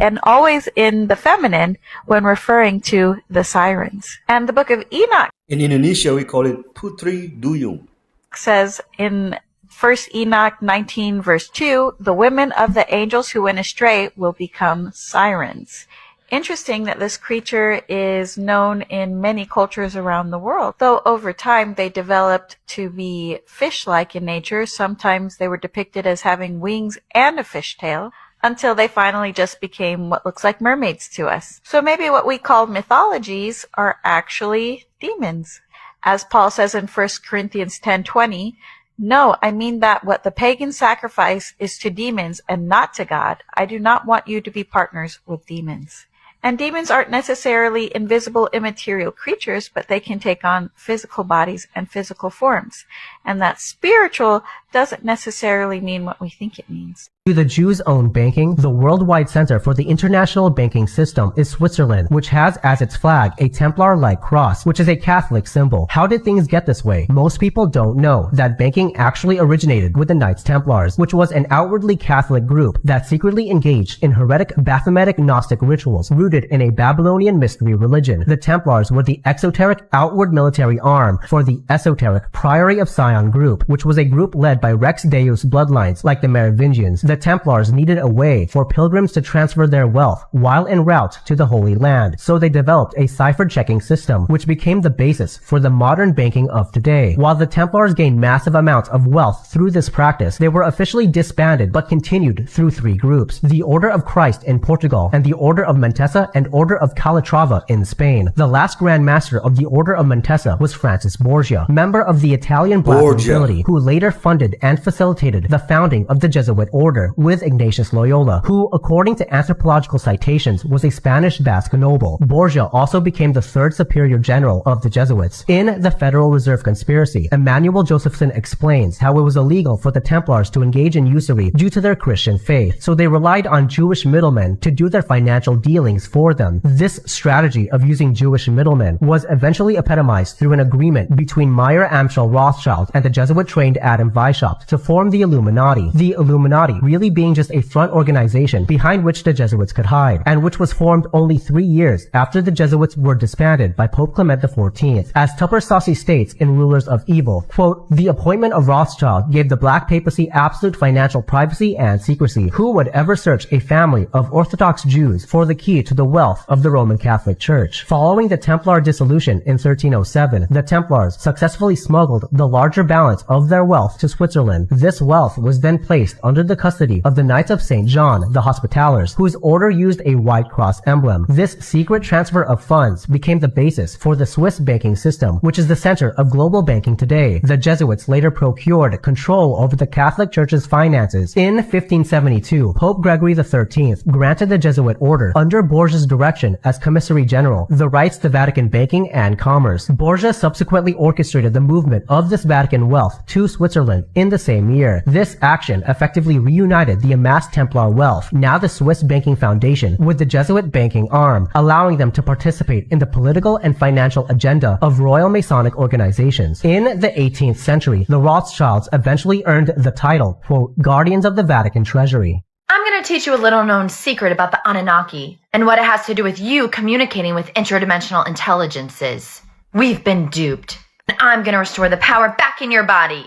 and always in the feminine when referring to the sirens. And the book of Enoch, in Indonesia, we call it Putri Duyung, says in 1 Enoch 19 verse 2, the women of the angels who went astray will become sirens. Interesting that this creature is known in many cultures around the world. Though over time they developed to be fish-like in nature, sometimes they were depicted as having wings and a fishtail, until they finally just became what looks like mermaids to us. So maybe what we call mythologies are actually demons. As Paul says in 1 Corinthians 10:20, no, I mean that what the pagans sacrifice is to demons and not to God. I do not want you to be partners with demons. And demons aren't necessarily invisible, immaterial creatures, but they can take on physical bodies and physical forms. And that spiritual doesn't necessarily mean what we think it means. The Jews own banking. The worldwide center for the international banking system is Switzerland, which has as its flag a Templar-like cross, which is a Catholic symbol. How did things get this way? Most people don't know that banking actually originated with the Knights Templars, which was an outwardly Catholic group that secretly engaged in heretic Baphometic Gnostic rituals rooted in a Babylonian mystery religion. The Templars were the exoteric outward military arm for the esoteric Priory of Sion group, which was a group led by Rex Deus bloodlines like the Merovingians. The Templars needed a way for pilgrims to transfer their wealth while en route to the Holy Land, so they developed a ciphered checking system, which became the basis for the modern banking of today. While the Templars gained massive amounts of wealth through this practice, they were officially disbanded but continued through three groups: the Order of Christ in Portugal, and the Order of Montesa and Order of Calatrava in Spain. The last Grand Master of the Order of Montesa was Francis Borgia, member of the Italian Black nobility, who later funded and facilitated the founding of the Jesuit order with Ignatius Loyola, who, according to anthropological citations, was a Spanish Basque noble. Borgia also became the third superior general of the Jesuits. In the Federal Reserve Conspiracy, Emmanuel Josephson explains how it was illegal for the Templars to engage in usury due to their Christian faith, so they relied on Jewish middlemen to do their financial dealings for them. This strategy of using Jewish middlemen was eventually epitomized through an agreement between Meyer Amschel Rothschild and the Jesuit-trained Adam Weishaupt to form the Illuminati. The Illuminati really being just a front organization behind which the Jesuits could hide, and which was formed only 3 years after the Jesuits were disbanded by Pope Clement XIV. As Tupper Saucy states in Rulers of Evil, quote, the appointment of Rothschild gave the Black Papacy absolute financial privacy and secrecy. Who would ever search a family of Orthodox Jews for the key to the wealth of the Roman Catholic Church? Following the Templar dissolution in 1307, the Templars successfully smuggled the larger balance of their wealth to Switzerland. This wealth was then placed under the custody of the Knights of St. John, the Hospitallers, whose order used a white cross emblem. This secret transfer of funds became the basis for the Swiss banking system, which is the center of global banking today. The Jesuits later procured control over the Catholic Church's finances. In 1572, Pope Gregory XIII granted the Jesuit order, under Borgia's direction as Commissary General, the rights to Vatican banking and commerce. Borgia subsequently orchestrated the movement of this Vatican wealth to Switzerland in the same year. This action effectively reunited reunited the amassed Templar wealth, now the Swiss Banking Foundation, with the Jesuit banking arm, allowing them to participate in the political and financial agenda of Royal Masonic organizations. In the 18th century, the Rothschilds eventually earned the title, quote, Guardians of the Vatican Treasury. I'm going to teach you a little known secret about the Anunnaki and what it has to do with you communicating with interdimensional intelligences. We've been duped, and I'm going to restore the power back in your body.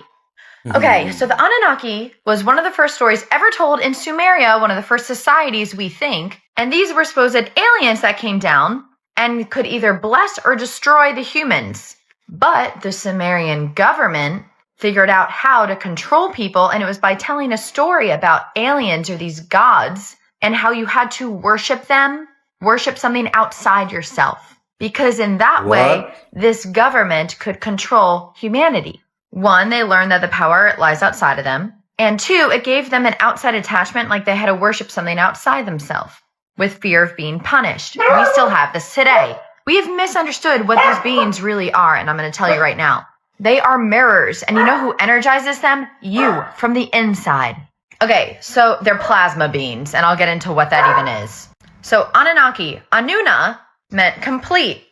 Okay, so the Anunnaki was one of the first stories ever told in Sumeria, one of the first societies, we think, and these were supposed aliens that came down and could either bless or destroy the humans. But the Sumerian government figured out how to control people, and it was by telling a story about aliens or these gods and how you had to worship them, worship something outside yourself. Because in that way, this government could control humanity. One, they learned that the power lies outside of them. And two, it gave them an outside attachment, like they had to worship something outside themselves, with fear of being punished. We still have this today. We have misunderstood what these beings really are, and I'm going to tell you right now. They are mirrors, and you know who energizes them? You, from the inside. Okay, so they're plasma beings, and I'll get into what that even is. So Anunnaki, Anuna, meant complete,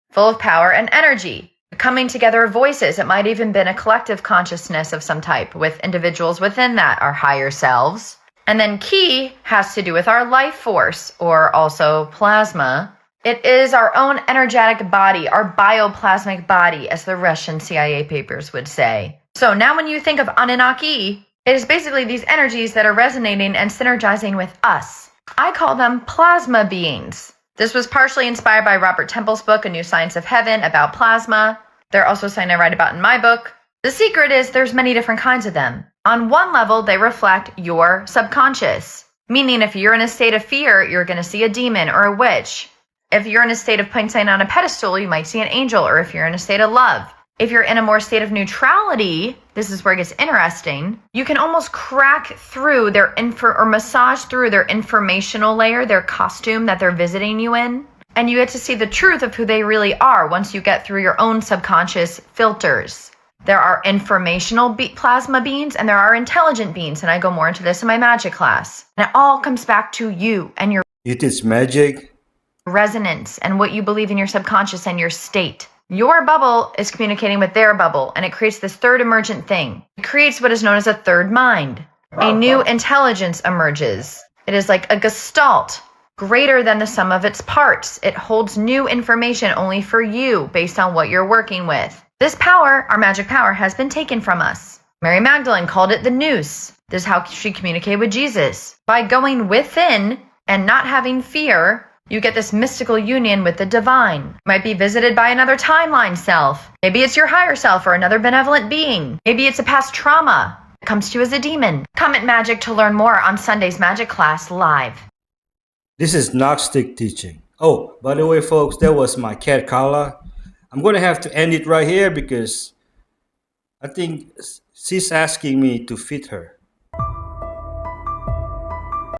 full of power and energy. Coming together of voices. It might even been a collective consciousness of some type, with individuals within that, our higher selves. And then Ki has to do with our life force, or also plasma. It is our own energetic body, our bioplasmic body, as the Russian CIA papers would say. So now when you think of Anunnaki, it is basically these energies that are resonating and synergizing with us. I call them plasma beings. This was partially inspired by Robert Temple's book, A New Science of Heaven, about plasma. They're also something I write about in my book. The secret is there's many different kinds of them. On one level, they reflect your subconscious. Meaning if you're in a state of fear, you're going to see a demon or a witch. If you're in a state of putting something on a pedestal, you might see an angel, or if you're in a state of love. If you're in a more state of neutrality, this is where it gets interesting, you can almost crack through their or massage through their informational layer, their costume that they're visiting you in. And you get to see the truth of who they really are once you get through your own subconscious filters. There are informational plasma beings and there are intelligent beings, and I go more into this in my magic class. And it all comes back to you and your You teach magic? Resonance and what you believe in your subconscious and your state. Your bubble is communicating with their bubble, and it creates this third emergent thing. It creates what is known as a third mind. A new intelligence emerges. It is like a gestalt, greater than the sum of its parts. It holds new information only for you based on what you're working with. This power, our magic power, has been taken from us. Mary Magdalene called it the nous. This is how she communicated with Jesus. By going within and not having fear, you get this mystical union with the divine. You might be visited by another timeline self. Maybe it's your higher self or another benevolent being. Maybe it's a past trauma that comes to you as a demon. Come at Magic to learn more on Sunday's Magic class live. This is Gnostic teaching. Oh, by the way, folks, that was my cat Kala. I'm going to have to end it right here because I think she's asking me to feed her.